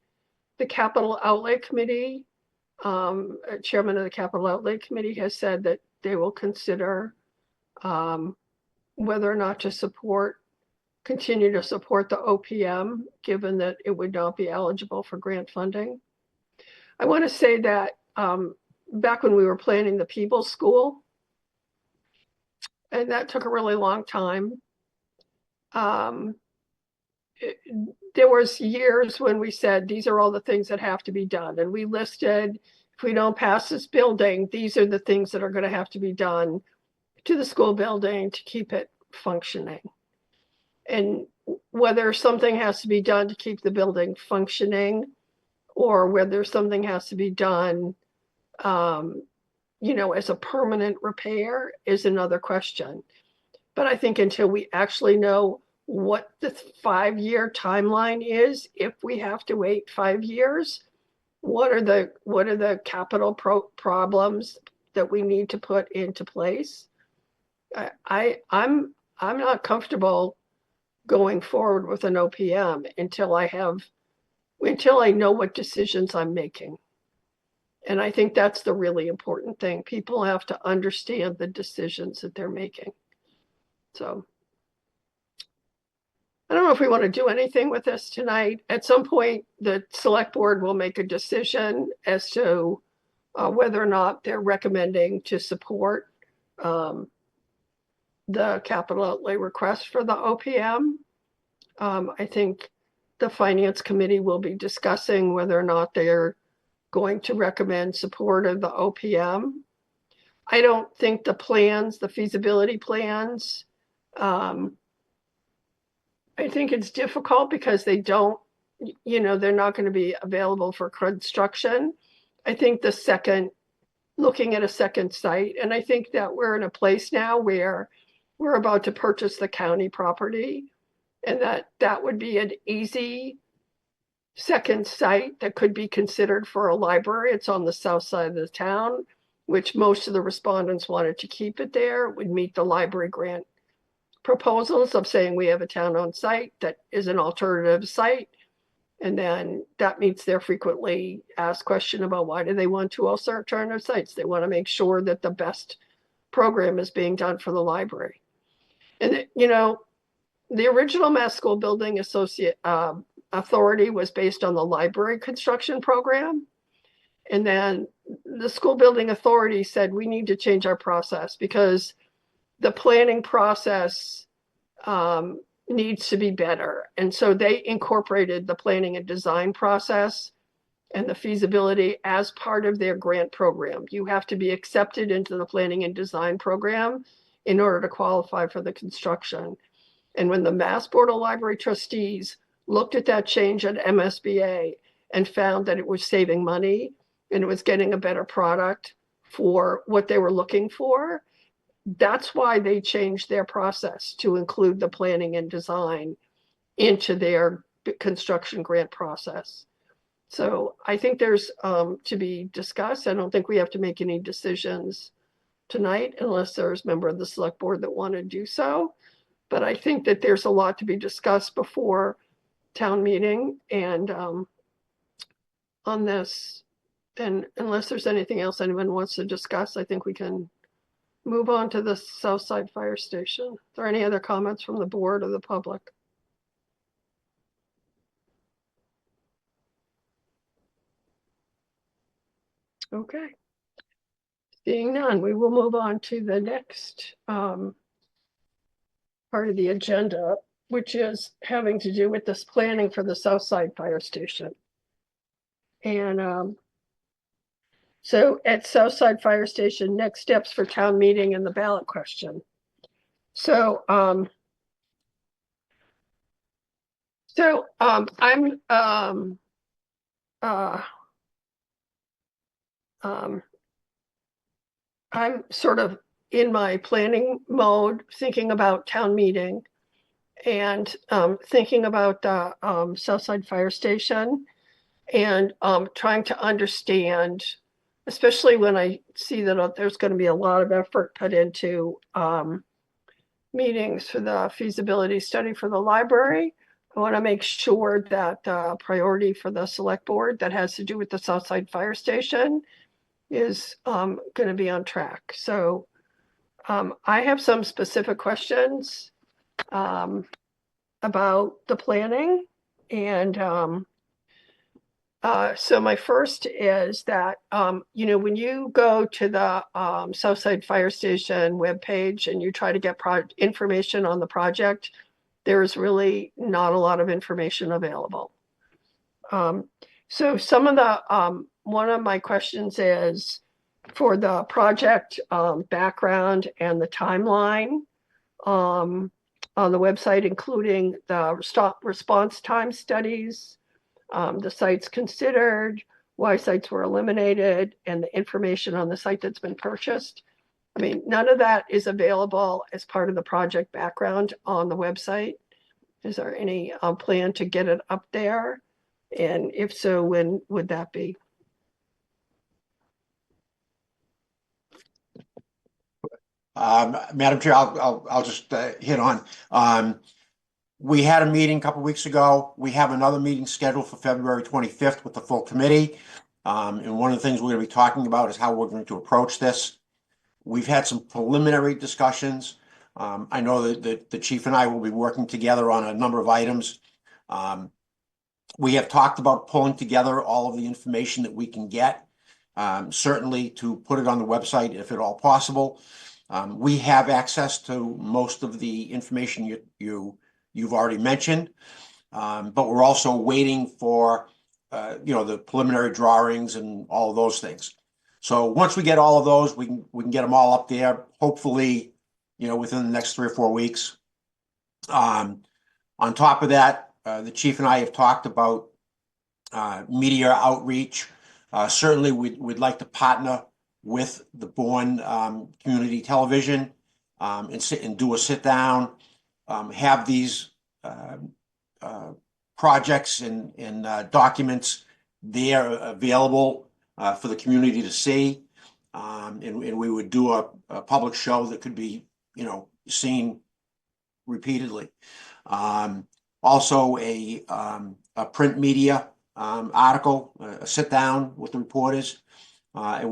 S1: the Capital Outlay Committee, chairman of the Capital Outlay Committee has said that they will consider whether or not to support continue to support the OPM, given that it would not be eligible for grant funding. I want to say that back when we were planning the Peebles School, and that took a really long time. There was years when we said, these are all the things that have to be done. And we listed, if we don't pass this building, these are the things that are going to have to be done to the school building to keep it functioning. And whether something has to be done to keep the building functioning or whether something has to be done, as a permanent repair is another question. But I think until we actually know what the 5-year timeline is, if we have to wait 5 years, what are the capital problems that we need to put into place? I'm not comfortable going forward with an OPM until I know what decisions I'm making. And I think that's the really important thing. People have to understand the decisions that they're making. So I don't know if we want to do anything with this tonight. At some point, the select board will make a decision as to whether or not they're recommending to support the capital outlay request for the OPM. I think the finance committee will be discussing whether or not they're going to recommend support of the OPM. I don't think the feasibility plans, I think it's difficult because they're not going to be available for construction. I think looking at a second site, and I think that we're in a place now where we're about to purchase the county property, and that would be an easy second site that could be considered for a library. It's on the south side of the town, which most of the respondents wanted to keep it there. It would meet the library grant proposals of saying we have a town-owned site that is an alternative site. And then that meets their frequently asked question about why do they want to also alternative sites? They want to make sure that the best program is being done for the library. And, the original Mass School Building Authority was based on the library construction program. And then the School Building Authority said, we need to change our process because the planning process needs to be better. And so they incorporated the planning and design process and the feasibility as part of their grant program. You have to be accepted into the planning and design program in order to qualify for the construction. And when the Mass Board of Library Trustees looked at that change at MSBA and found that it was saving money and it was getting a better product for what they were looking for, that's why they changed their process to include the planning and design into their construction grant process. So I think there's to be discussed. I don't think we have to make any decisions tonight unless there's a member of the select board that want to do so. But I think that there's a lot to be discussed before town meeting and on this. And unless there's anything else anyone wants to discuss, I think we can move on to the Southside Fire Station. Are there any other comments from the board or the public? Okay. Seeing none, we will move on to the next part of the agenda, which is having to do with this planning for the Southside Fire Station. And so at Southside Fire Station, next steps for town meeting and the ballot question. So I'm sort of in my planning mode, thinking about town meeting and thinking about the Southside Fire Station and trying to understand, especially when I see that there's going to be a lot of effort put into meetings for the feasibility study for the library. I want to make sure that the priority for the select board that has to do with the Southside Fire Station is going to be on track. So I have some specific questions about the planning. And so my first is that, when you go to the Southside Fire Station webpage and you try to get information on the project, there is really not a lot of information available. So some of the, one of my questions is for the project background and the timeline on the website, including the response time studies, the sites considered, why sites were eliminated, and the information on the site that's been purchased. I mean, none of that is available as part of the project background on the website. Is there any plan to get it up there? And if so, when would that be?
S12: Madam Chair, I'll just hit on. We had a meeting a couple weeks ago. We have another meeting scheduled for February 25th with the full committee. And one of the things we're going to be talking about is how we're going to approach this. We've had some preliminary discussions. I know that the chief and I will be working together on a number of items. We have talked about pulling together all of the information that we can get, certainly to put it on the website if at all possible. We have access to most of the information you've already mentioned, but we're also waiting for the preliminary drawings and all of those things. So once we get all of those, we can get them all up there, hopefully, within the next 3 or 4 weeks. On top of that, the chief and I have talked about media outreach. Certainly, we'd like to partner with the Bourne Community Television and do a sit down, have these projects and documents there available for the community to see, and we would do a public show that could be seen repeatedly. Also a print media article, a sit down with the reporters. And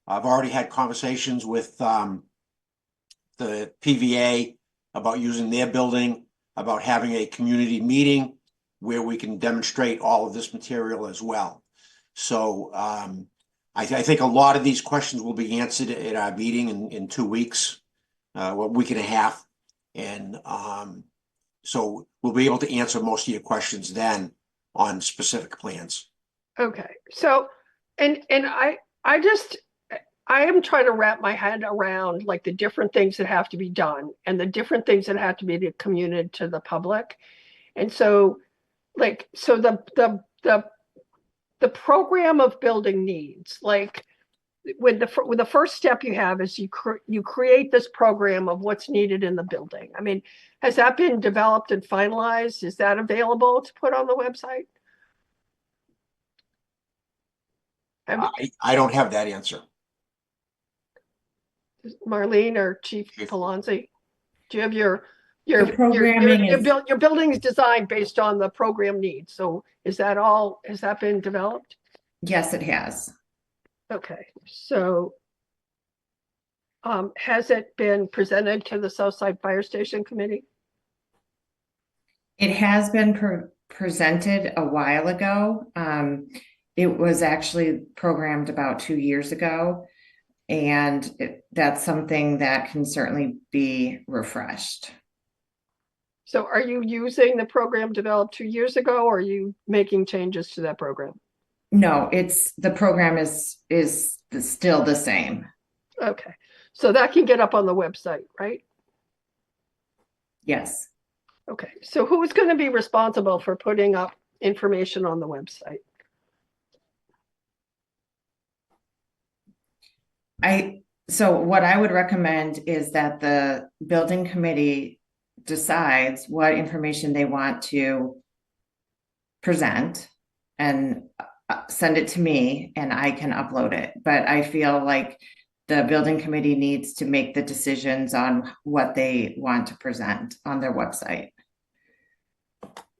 S12: I've already had conversations with the PVA about using their building, about having a community meeting where we can demonstrate all of this material as well. So I think a lot of these questions will be answered at our meeting in 2 weeks, a week and a half. And so we'll be able to answer most of your questions then on specific plans.
S1: Okay, so and I am trying to wrap my head around like the different things that have to be done and the different things that have to be communicated to the public. And so the program of building needs, like with the first step you have is you create this program of what's needed in the building. I mean, has that been developed and finalized? Is that available to put on the website?
S12: I don't have that answer.
S1: Marlene or Chief Palazzi, do you have your building is designed based on the program needs? So has that been developed?
S11: Yes, it has.
S1: Okay, so has it been presented to the Southside Fire Station Committee?
S11: It has been presented a while ago. It was actually programmed about 2 years ago, and that's something that can certainly be refreshed.
S1: So are you using the program developed 2 years ago, or are you making changes to that program?
S11: No, the program is still the same.
S1: Okay, so that can get up on the website, right?
S11: Yes.
S1: Okay, so who is going to be responsible for putting up information on the website?
S11: So what I would recommend is that the building committee decides what information they want to present and send it to me and I can upload it. But I feel like the building committee needs to make the decisions on what they want to present on their website.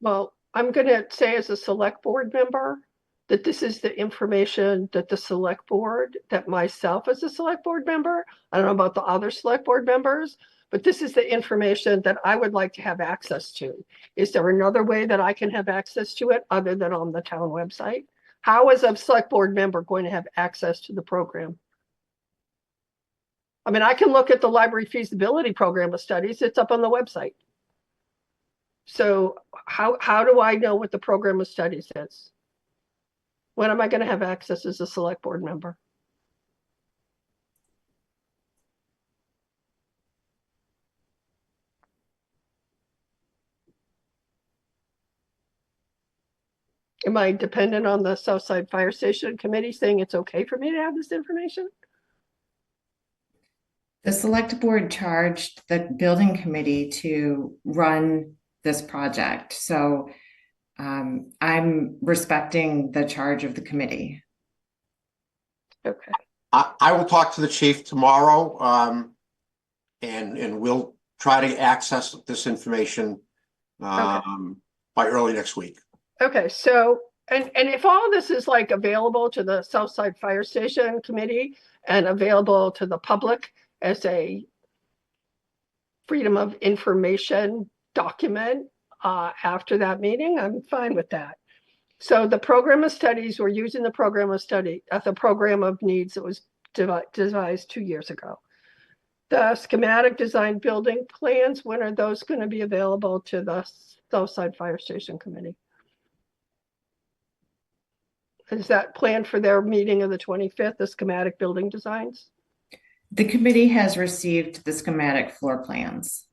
S1: Well, I'm going to say as a select board member that this is the information that the select board, that myself as a select board member, I don't know about the other select board members, but but this is the information that I would like to have access to. Is there another way that I can have access to it other than on the town website? How is a select board member going to have access to the program? I mean, I can look at the library feasibility program of studies. It's up on the website. So how do I know what the program of studies is? When am I going to have access as a select board member? Am I dependent on the Southside Fire Station Committee saying it's okay for me to have this information?
S11: The select board charged the building committee to run this project. So I'm respecting the charge of the committee.
S1: Okay.
S12: I will talk to the chief tomorrow, and we'll try to access this information by early next week.
S1: Okay, so, and if all this is like available to the Southside Fire Station Committee and available to the public as a freedom of information document after that meeting, I'm fine with that. So the program of studies, we're using the program of study, the program of needs that was devised 2 years ago. The schematic design building plans, when are those going to be available to the Southside Fire Station Committee? Is that planned for their meeting of the 25th, the schematic building designs?
S11: The committee has received the schematic floor plans.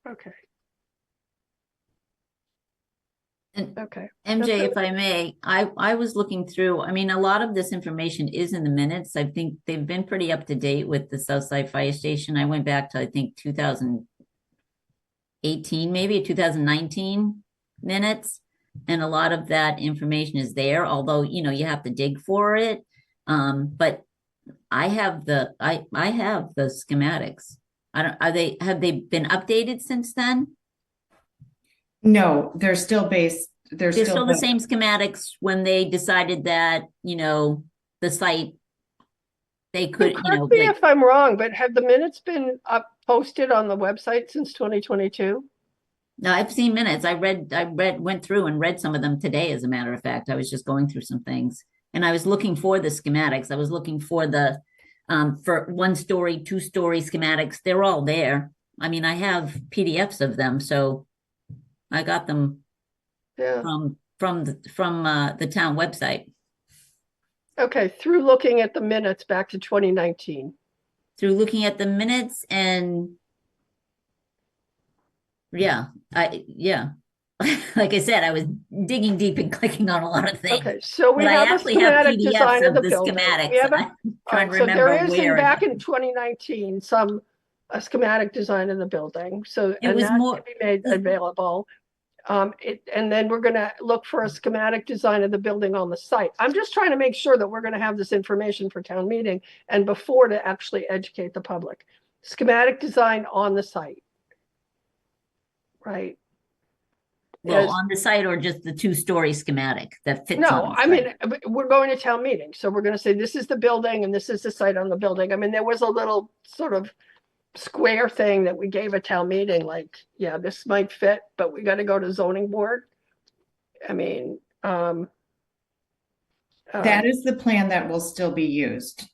S1: Okay.
S7: And
S1: okay.
S7: MJ, if I may, I was looking through, I mean, a lot of this information is in the minutes. I think they've been pretty up to date with the Southside Fire Station. I went back to, I think, 2018, maybe 2019 minutes. And a lot of that information is there, although, you know, you have to dig for it. But I have the schematics. Have they been updated since then?
S11: No, they're still based. They're
S7: still the same schematics when they decided that, you know, the site, they could, you know.
S1: Correct me if I'm wrong, but have the minutes been posted on the website since 2022?
S7: No, I've seen minutes. Went through and read some of them today, as a matter of fact. I was just going through some things and I was looking for the schematics. I was looking for the, for 1-story, 2-story schematics. They're all there. I mean, I have PDFs of them, so I got them from the town website.
S1: Okay, through looking at the minutes back to 2019.
S7: Through looking at the minutes and yeah. Like I said, I was digging deep and clicking on a lot of things.
S1: Okay, so we have a schematic design of the building. We have a,
S7: trying to
S1: so
S7: remember
S1: there is
S7: where
S1: back in 2019 a schematic design of the building. So
S7: it was more
S1: to be made available. And then we're going to look for a schematic design of the building on the site. I'm just trying to make sure that we're going to have this information for town meeting and before to actually educate the public. Schematic design on the site. Right.
S7: Well, on the site or just the 2-story schematic that fits?
S1: No, I mean, we're going to town meeting. So we're going to say, this is the building and this is the site on the building. I mean, there was a little sort of square thing that we gave a town meeting, like, yeah, this might fit, but we got to go to zoning board. I mean,
S11: that is the plan that will still be used.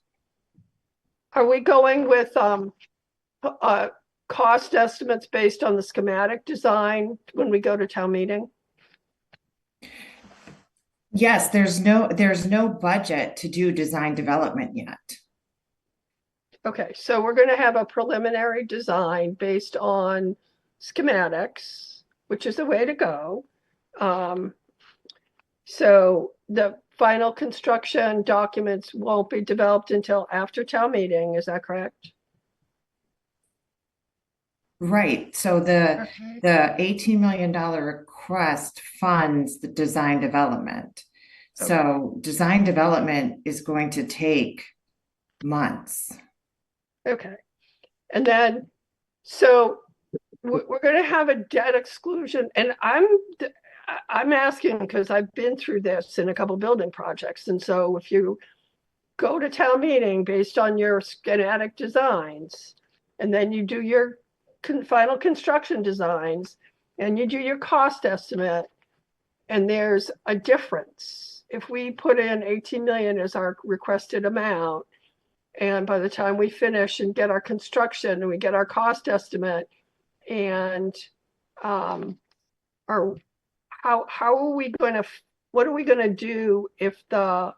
S1: Are we going with cost estimates based on the schematic design when we go to town meeting?
S11: Yes, there's no budget to do design development yet.
S1: Okay, so we're going to have a preliminary design based on schematics, which is the way to go. So the final construction documents won't be developed until after town meeting. Is that correct?
S11: Right. So the $18 million request funds the design development. Okay. So design development is going to take months.
S1: Okay. And then, so we're going to have a debt exclusion, and I'm asking because I've been through this in a couple building projects. And so if you go to town meeting based on your schematic designs, and then you do your final construction designs, and you do your cost estimate, and there's a difference. If we put in 18 million as our requested amount, and by the time we finish and get our construction and we get our cost estimate, and how are we going to, what are we going to do if the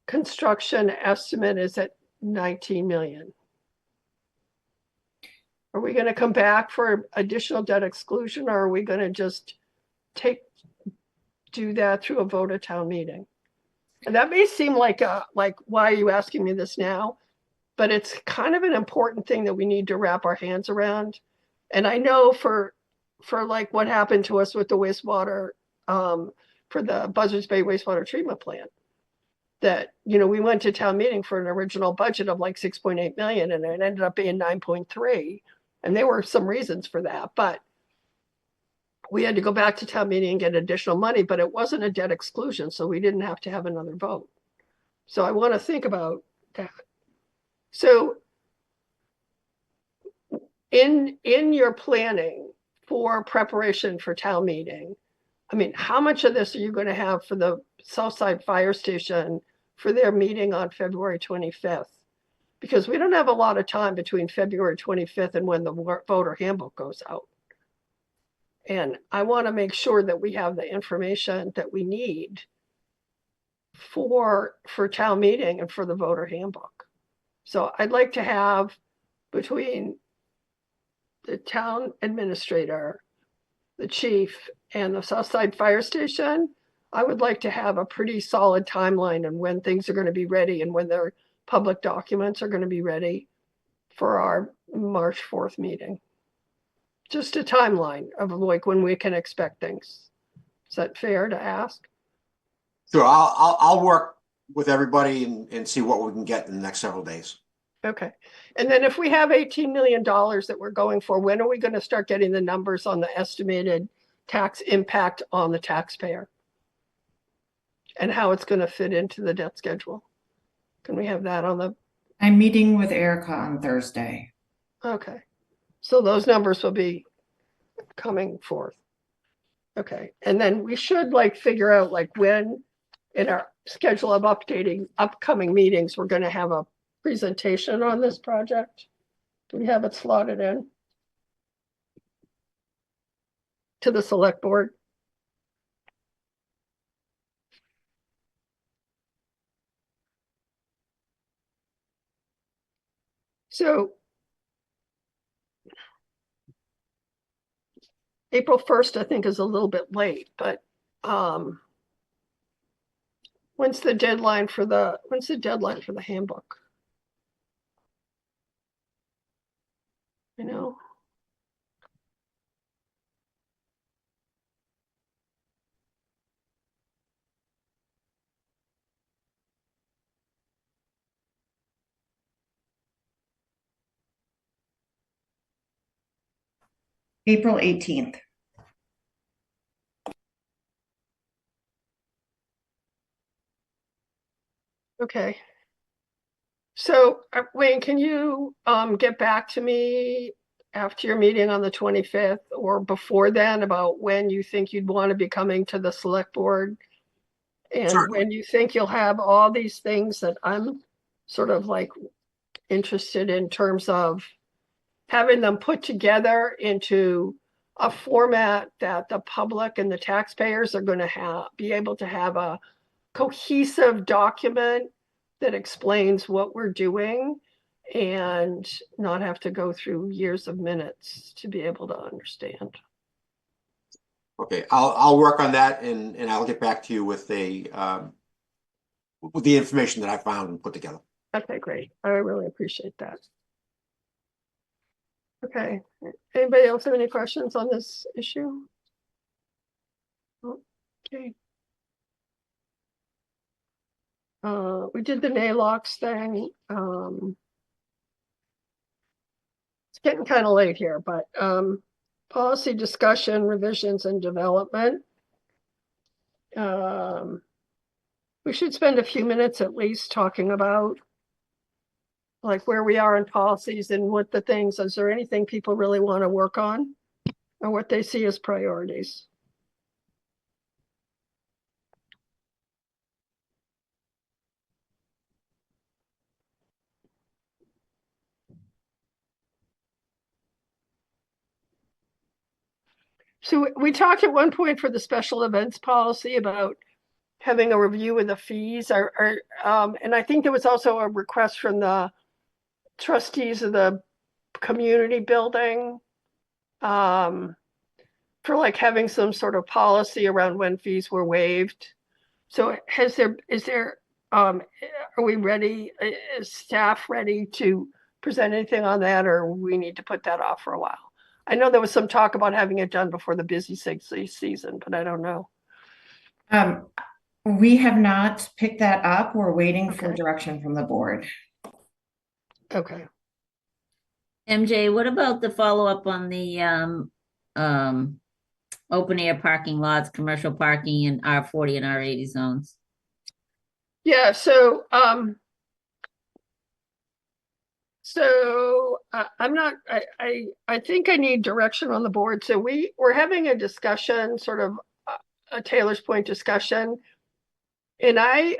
S1: construction estimate is at 19 million? Are we going to come back for additional debt exclusion, or are we going to just do that through a vote at town meeting? And that may seem like why are you asking me this now? But it's kind of an important thing that we need to wrap our hands around. And I know for like what happened to us with the wastewater, for the Buzzards Bay wastewater treatment plant, that, you know, we went to town meeting for an original budget of like 6.8 million, and it ended up being 9.3. And there were some reasons for that, but we had to go back to town meeting and get additional money, but it wasn't a debt exclusion, so we didn't have to have another vote. So I want to think about that. So in your planning for preparation for town meeting, I mean, how much of this are you going to have for the Southside Fire Station for their meeting on February 25th? Because we don't have a lot of time between February 25th and when the voter handbook goes out. And I want to make sure that we have the information that we need for town meeting and for the voter handbook. So I'd like to have, between the town administrator, the chief, and the Southside Fire Station, I would like to have a pretty solid timeline on when things are going to be ready and when their public documents are going to be ready for our March 4th meeting. Just a timeline of like when we can expect things. Is that fair to ask?
S12: Sure, I'll work with everybody and see what we can get in the next several days.
S1: Okay. And then if we have $18 million that we're going for, when are we going to start getting the numbers on the estimated tax impact on the taxpayer? And how it's going to fit into the debt schedule? Can we have that on the?
S11: I'm meeting with Erica on Thursday.
S1: Okay. So those numbers will be coming forth. Okay. And then we should like figure out like when in our schedule of updating upcoming meetings, we're going to have a presentation on this project. Do we have it slotted in to the select board? So April 1st, I think, is a little bit late, but when's the deadline for the handbook? You know?
S11: April 18th.
S1: Okay. So Wayne, can you get back to me after your meeting on the 25th or before then about when you think you'd want to be coming to the select board? And
S12: Certainly.
S1: when you think you'll have all these things that I'm sort of like interested in terms of having them put together into a format that the public and the taxpayers are going to be able to have a cohesive document that explains what we're doing and not have to go through years of minutes to be able to understand.
S12: Okay, I'll work on that and I'll get back to you with the information that I found and put together.
S1: Okay, great. I really appreciate that. Okay. Anybody else have any questions on this issue? Okay. We did the NALOX thing. It's getting kind of late here, but policy discussion, revisions, and development. We should spend a few minutes at least talking about like where we are in policies and what the things, is there anything people really want to work on? Or what they see as priorities? So we talked at one point for the special events policy about having a review of the fees, and I think there was also a request from the trustees of the community building for like having some sort of policy around when fees were waived. So are we ready, is staff ready to present anything on that, or we need to put that off for a while? I know there was some talk about having it done before the busy season, but I don't know.
S11: We have not picked that up. We're waiting for direction from the board.
S1: Okay.
S7: MJ, what about the follow-up on the open air parking lots, commercial parking in R40 and R80 zones?
S1: Yeah, so I think I need direction on the board. So we're having a discussion, sort of a Taylor's Point discussion. And I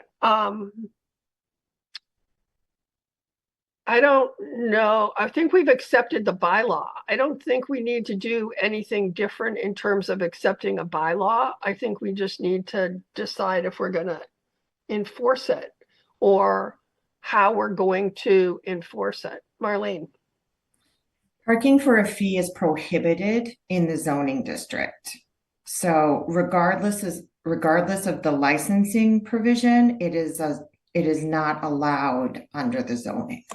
S1: don't know. I think we've accepted the bylaw. I don't think we need to do anything different in terms of accepting a bylaw. I think we just need to decide if we're going to enforce it or how we're going to enforce it. Marlene.
S11: Parking for a fee is prohibited in the zoning district. So regardless of the licensing provision, it is not allowed under the zoning.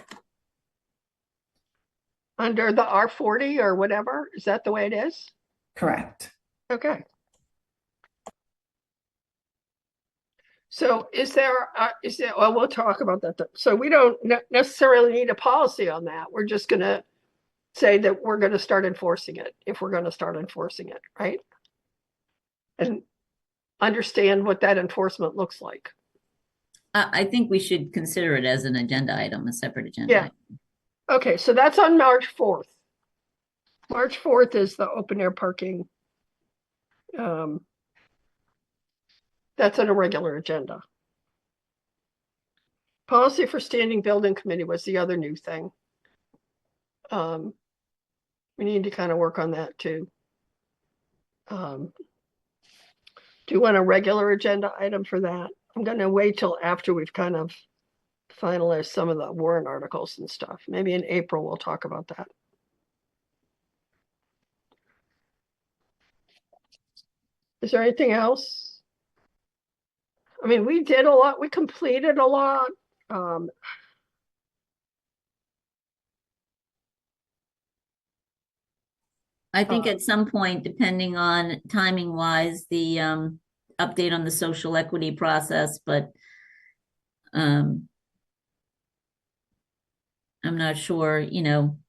S1: Under the R40 or whatever? Is that the way it is?
S11: Correct.
S1: Okay. So well, we'll talk about that. So we don't necessarily need a policy on that. We're just going to say that we're going to start enforcing it if we're going to start enforcing it, right? And understand what that enforcement looks like.
S7: I think we should consider it as an agenda item, a separate agenda.
S1: Yeah.
S7: Item.
S1: Okay, so that's on March 4th. March 4th is the open air parking. That's on a regular agenda. Policy for standing building committee was the other new thing. We need to kind of work on that too. Do you want a regular agenda item for that? I'm going to wait till after we've kind of finalized some of the warrant articles and stuff. Maybe in April we'll talk about that. Is there anything else? I mean, we did a lot. We completed a lot.
S7: I think at some point, depending on timing wise, the update on the social equity process, but I'm not sure,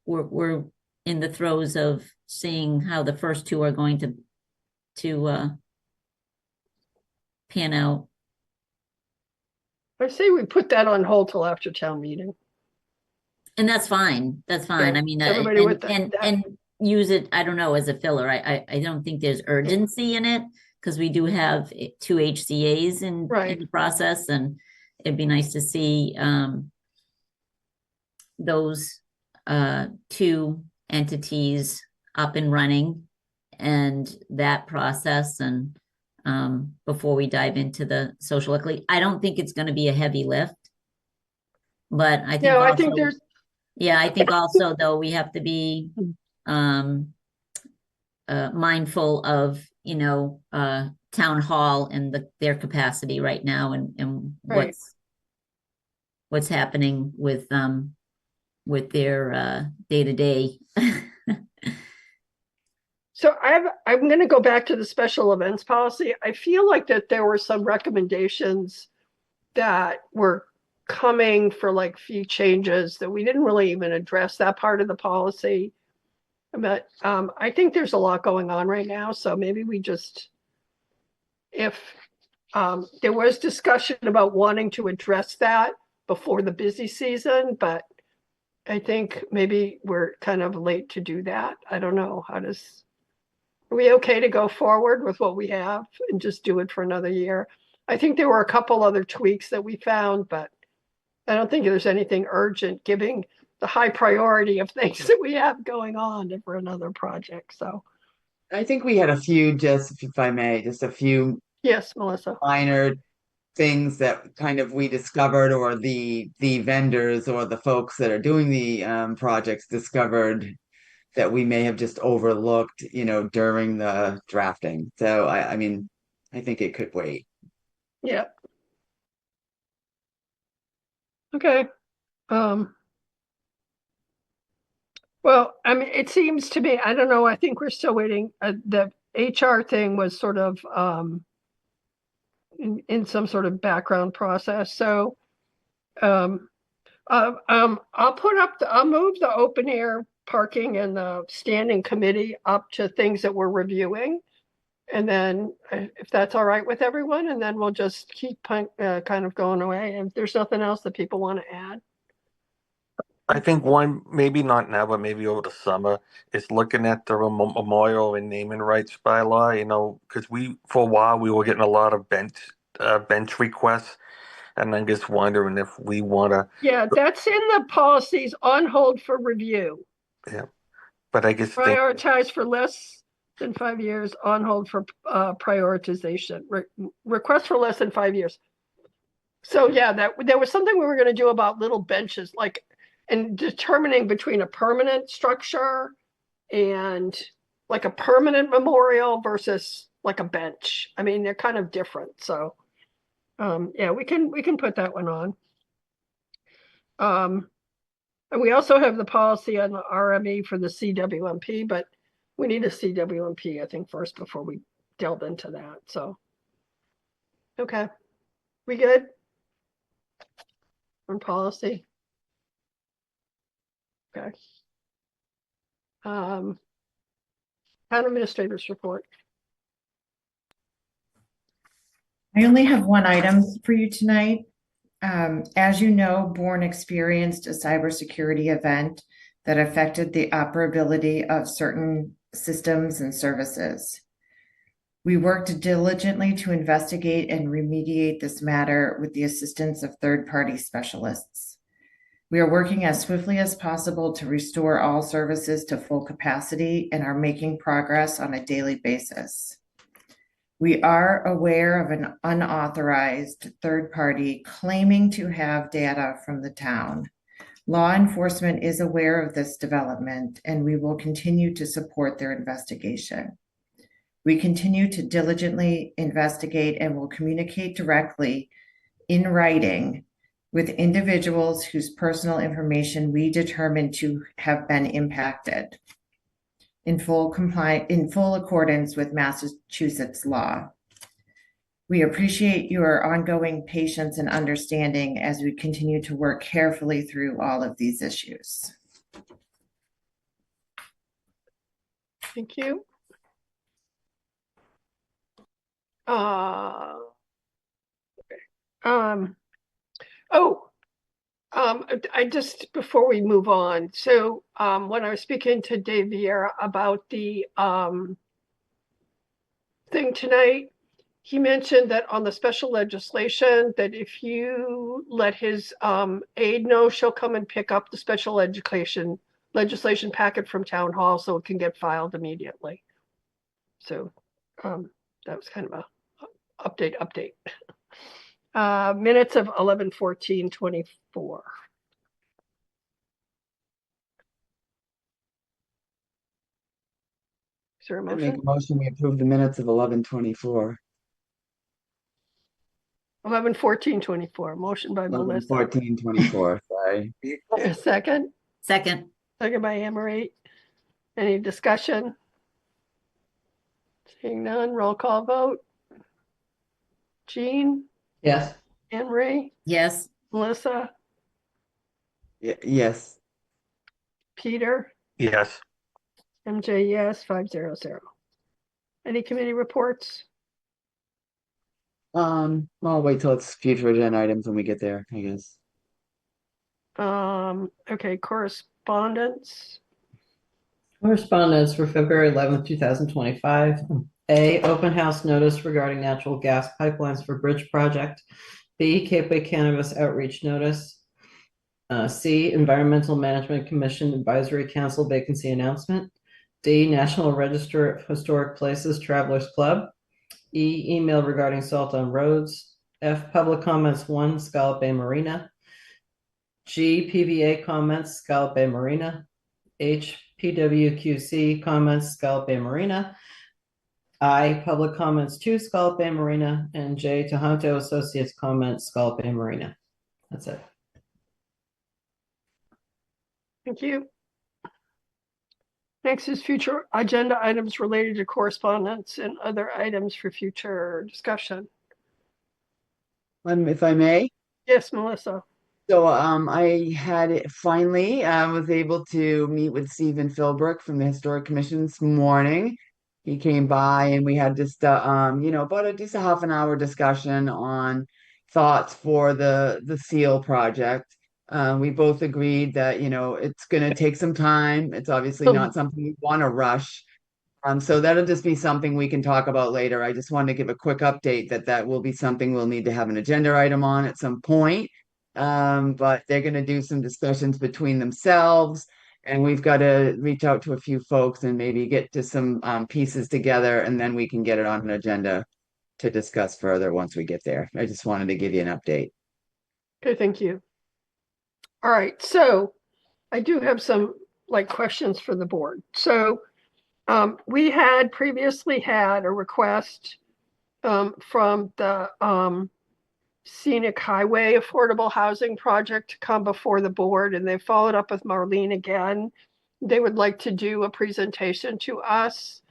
S7: we're in the throes of seeing how the first two are going to pan out.
S1: I say we put that on hold till after town meeting.
S7: And that's fine. That's fine.
S1: Yeah,
S7: I mean,
S1: everybody with that.
S7: and use it, I don't know, as a filler. I don't think there's urgency in it because we do have 2 HCAs in the process, and it'd be nice to see those 2 entities up and running and that process, and before we dive into the social equity. I don't think it's going to be a heavy lift, but I think
S1: No,
S7: also,
S1: I think there's
S7: I think also though we have to be mindful of town hall and their capacity right now, and what's happening with their day-to-day.
S1: So I'm going to go back to the special events policy. I feel like that there were some recommendations that were coming for like fee changes that we didn't really even address that part of the policy. But I think there's a lot going on right now. So maybe we just, if there was discussion about wanting to address that before the busy season, but I think maybe we're kind of late to do that. I don't know. Are we okay to go forward with what we have and just do it for another year? I think there were a couple other tweaks that we found, but I don't think there's anything urgent, giving the high priority of things that we have going on for another project. So,
S18: I think we had a few, just if I may, just a few
S1: yes, Melissa.
S18: minor things that kind of we discovered, or the vendors or the folks that are doing the projects discovered that we may have just overlooked, during the drafting. So I mean, I think it could wait.
S1: Yeah. Okay. Well, I mean, it seems to me, I don't know, I think we're still waiting. The HR thing was sort of in some sort of background process. So I'll move the open air parking and the standing committee up to things that we're reviewing. And then if that's all right with everyone, and then we'll just keep kind of going away. And if there's nothing else that people want to add.
S8: I think one, maybe not now, but maybe over the summer, is looking at the memorial and naming rights bylaw, because for a while, we were getting a lot of bench requests. And I'm just wondering if we want to.
S1: Yeah, that's in the policies on hold for review.
S8: Yeah, but I guess
S1: Prioritize for less than 5 years, on hold for prioritization. Request for less than 5 years. So yeah, there was something we were going to do about little benches, like, and determining between a permanent structure and like a permanent memorial versus like a bench. I mean, they're kind of different. So yeah, we can put that one on. And we also have the policy on the RME for the CWMP, but we need a CWMP, I think, first before we delve into that. So, okay, we good on policy? Okay. Town administrators report.
S11: I only have one item for you tonight. As you know, Bourne experienced a cybersecurity event that affected the operability of certain systems and services. We worked diligently to investigate and remediate this matter with the assistance of third-party specialists. We are working as swiftly as possible to restore all services to full capacity and are making progress on a daily basis. We are aware of an unauthorized third party claiming to have data from the town. Law enforcement is aware of this development, and we will continue to support their investigation. We continue to diligently investigate and will communicate directly in writing with individuals whose personal information we determine to have been impacted in full accordance with Massachusetts law. We appreciate your ongoing patience and understanding as we continue to work carefully through all of these issues.
S1: Thank you. I just, before we move on, so when I was speaking to Dave Vieira about the thing tonight, he mentioned that on the special legislation, that if you let his aide know, she'll come and pick up the special legislation packet from town hall so it can get filed immediately. So that was kind of a update. Minutes of 11/14/24. Is there a
S18: I make
S1: motion?
S18: a motion, we approve the minutes of 11/24.
S1: 11/14/24. Motion by Melissa.
S18: 11/14/24, sorry.
S1: A second?
S7: Second.
S1: Second by Anne Marie. Any discussion? Seeing none, roll call vote. Jean?
S2: Yes.
S1: Anne Marie?
S7: Yes.
S1: Melissa?
S18: Yes.
S1: Peter?
S8: Yes.
S1: MJ, yes, 500. Any committee reports?
S18: I'll wait till it's future agenda items when we get there, I guess.
S1: Okay, correspondence.
S2: Correspondence for February 11th, 2025. A, open house notice regarding natural gas pipelines for bridge project. B, Capeway Cannabis outreach notice. C, Environmental Management Commission Advisory Council vacancy announcement. D, National Register of Historic Places Travelers Club. E, email regarding salt on roads. F, public comments 1, Scallop Bay Marina. G, PVA comments, Scallop Bay Marina. H, PWQC comments, Scallop Bay Marina. I, public comments 2, Scallop Bay Marina. And J, Tohoto Associates comments, Scallop Bay Marina. That's it.
S1: Thank you. Next is future agenda items related to correspondence and other items for future discussion.
S18: If I may.
S1: Yes, Melissa.
S18: So I had finally was able to meet with Stephen Philbrook from the Historic Commission this morning. He came by and we had just about just a half an hour discussion on thoughts for the seal project. We both agreed that it's going to take some time. It's obviously not something we want to rush. So that'll just be something we can talk about later. I just wanted to give a quick update that will be something we'll need to have an agenda item on at some point. But they're going to do some discussions between themselves, and we've got to reach out to a few folks and maybe get to some pieces together, and then we can get it on an agenda to discuss further once we get there. I just wanted to give you an update.
S1: Okay, thank you. All right, so I do have some questions for the board. So we had previously had a request from the Scenic Highway Affordable Housing Project to come before the board, and they followed up with Marlene again. They would like to do a presentation to us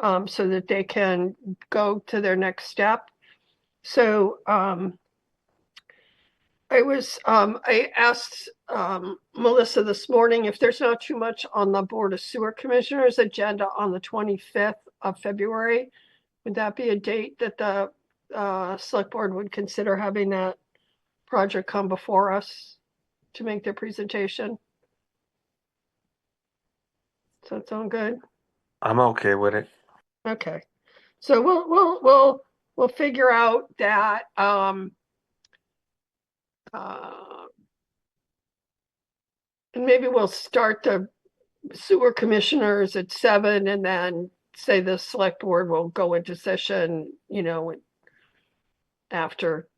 S1: so that they can go to their next step. So I asked Melissa this morning if there's not too much on the Board of Sewer Commissioners agenda on the 25th of February. Would that be a date that the select board would consider having that project come before us to make their presentation? Does that sound good?
S8: I'm okay with it.
S1: Okay, so we'll figure out that and maybe we'll start the sewer commissioners at 7 and then say the select board will go into session, after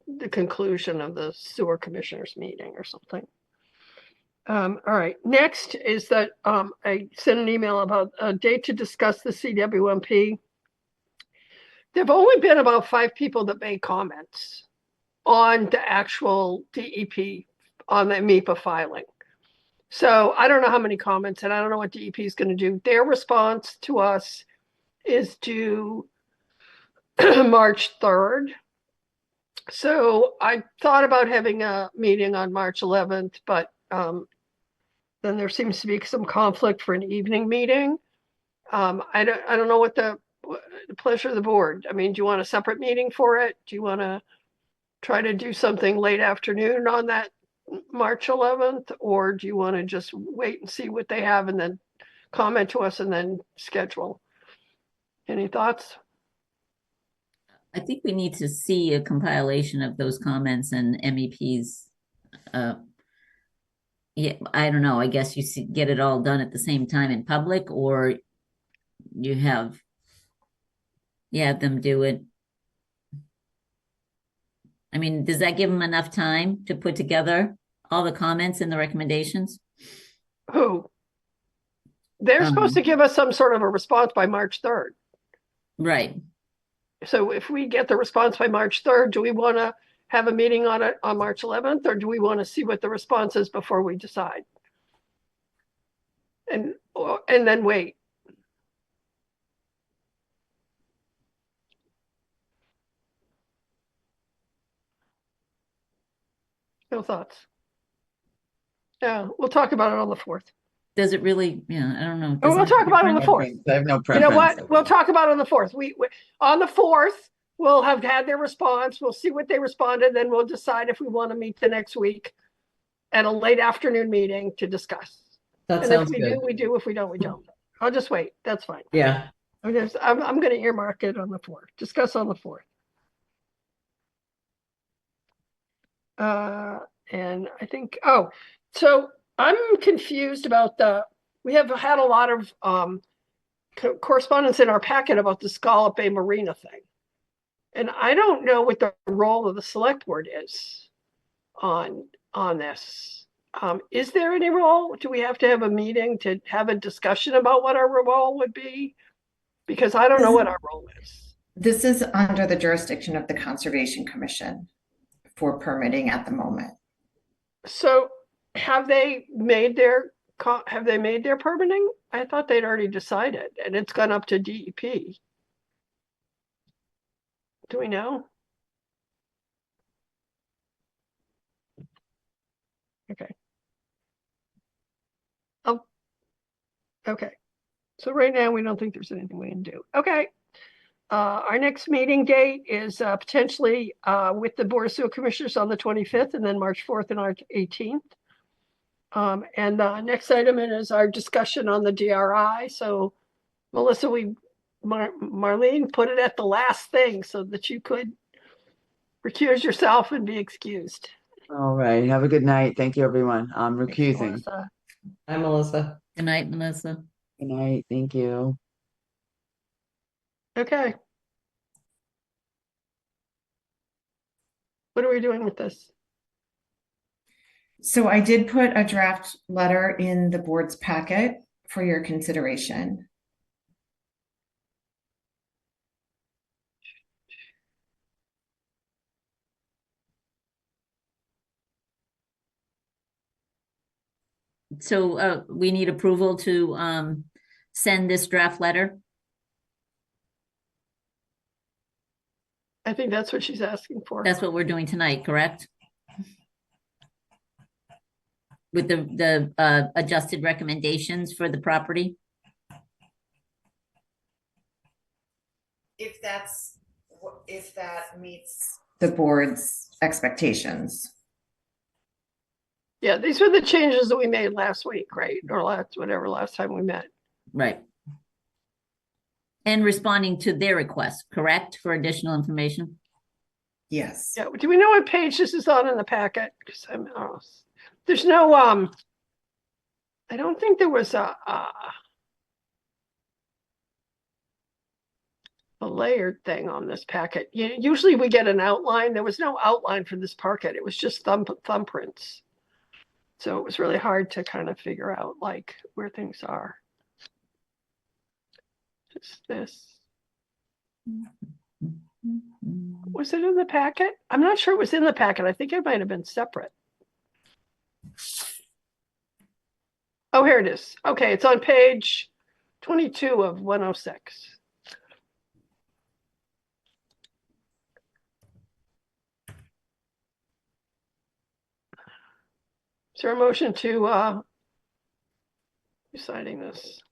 S1: the conclusion of the sewer commissioners meeting or something. All right, next is that I sent an email about a date to discuss the CWMP. There've only been about 5 people that made comments on the actual DEP on the MEPA filing. So I don't know how many comments, and I don't know what DEP is going to do. Their response to us is due March 3rd. So I thought about having a meeting on March 11th, but then there seems to be some conflict for an evening meeting. I don't know what the pleasure of the board. I mean, do you want a separate meeting for it? Do you want to try to do something late afternoon on that March 11th, or do you want to just wait and see what they have and then comment to us and then schedule? Any thoughts?
S7: I think we need to see a compilation of those comments and MEPs. Yeah, I don't know. I guess you get it all done at the same time in public, or you have them do it. I mean, does that give them enough time to put together all the comments and the recommendations?
S1: Who? They're supposed to give us some sort of a response by March 3rd.
S7: Right.
S1: So if we get the response by March 3rd, do we want to have a meeting on it on March 11th, or do we want to see what the response is before we decide? And then wait. No thoughts? Yeah, we'll talk about it on the 4th.
S7: Does it really? Yeah, I don't know.
S1: We'll talk about it on the 4th.
S18: I have no
S1: You
S18: preference.
S1: know what? We'll talk about it on the 4th. We on the 4th, we'll have had their response. We'll see what they responded. Then we'll decide if we want to meet the next week. at a late afternoon meeting to discuss.
S2: That
S1: And
S2: sounds
S1: if we
S2: good.
S1: do, we do. If we don't, we don't. I'll just wait. That's fine.
S2: Yeah.
S1: I'm going to earmark it on the 4th. Discuss on the 4th. And I think, so I'm confused about we have had a lot of correspondence in our packet about the Scallop Bay Marina thing. And I don't know what the role of the select board is on this. Is there any role? Do we have to have a meeting to have a discussion about what our role would be? Because I don't know what our role is.
S11: This is under the jurisdiction of the Conservation Commission for permitting at the moment.
S1: So have they made their permitting? I thought they'd already decided and it's gone up to DEP. Do we know? Okay. Oh, okay. So right now we don't think there's anything we can do. Okay. Our next meeting date is potentially with the Board of Sewer Commissioners on the 25th and then March 4th and our 18th. And the next item is our discussion on the DRI. So Melissa, Marlene put it at the last thing so that you could recuse yourself and be excused.
S18: All right. Have a good night. Thank you, everyone. I'm
S1: Thanks,
S18: recusing.
S1: Melissa.
S2: Hi, Melissa.
S7: Good night, Melissa.
S18: Good night. Thank you.
S1: Okay. What are we doing with this?
S11: So I did put a draft letter in the board's packet for your consideration.
S7: So we need approval to send this draft letter.
S1: I think that's what she's asking for.
S7: That's what we're doing tonight, correct? With the adjusted recommendations for the property?
S11: If that meets the board's expectations.
S1: Yeah, these were the changes that we made last week, right? Or last time we met.
S7: Right. And responding to their request, correct, for additional information?
S11: Yes.
S1: Yeah. Do we know what page this is on in the packet? Because there's no I don't think there was a layered thing on this packet. Usually we get an outline. There was no outline for this packet. It was just thumbprints. So it was really hard to kind of figure out like where things are. Just this. Was it in the packet? I'm not sure it was in the packet. I think it might have been separate. Oh, here it is. Okay, it's on page 22 of 106. Is there a motion to deciding this?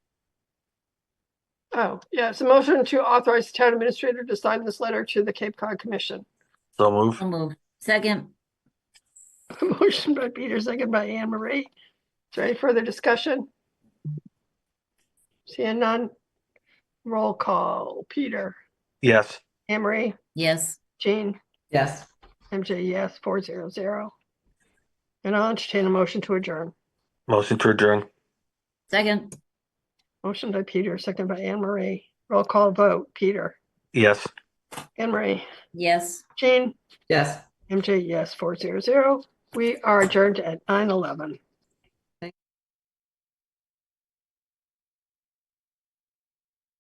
S1: Oh, yeah, it's a motion to authorize the town administrator to sign this letter to the Cape Cod Commission.
S8: So move.
S7: I'll move. Second.
S1: Motion by Peter, second by Anne Marie. Is there any further discussion? Seeing none. Roll call. Peter.
S8: Yes.
S1: Anne Marie.
S7: Yes.
S1: Jean.
S2: Yes.
S1: MJ, yes. 400. And I'll entertain a motion to adjourn.
S8: Motion to adjourn.
S7: Second.
S1: Motion by Peter, second by Anne Marie. Roll call vote. Peter.
S8: Yes.
S1: Anne Marie.
S7: Yes.
S1: Jean.
S2: Yes.
S1: MJ, yes. 400. We are adjourned at 9:11.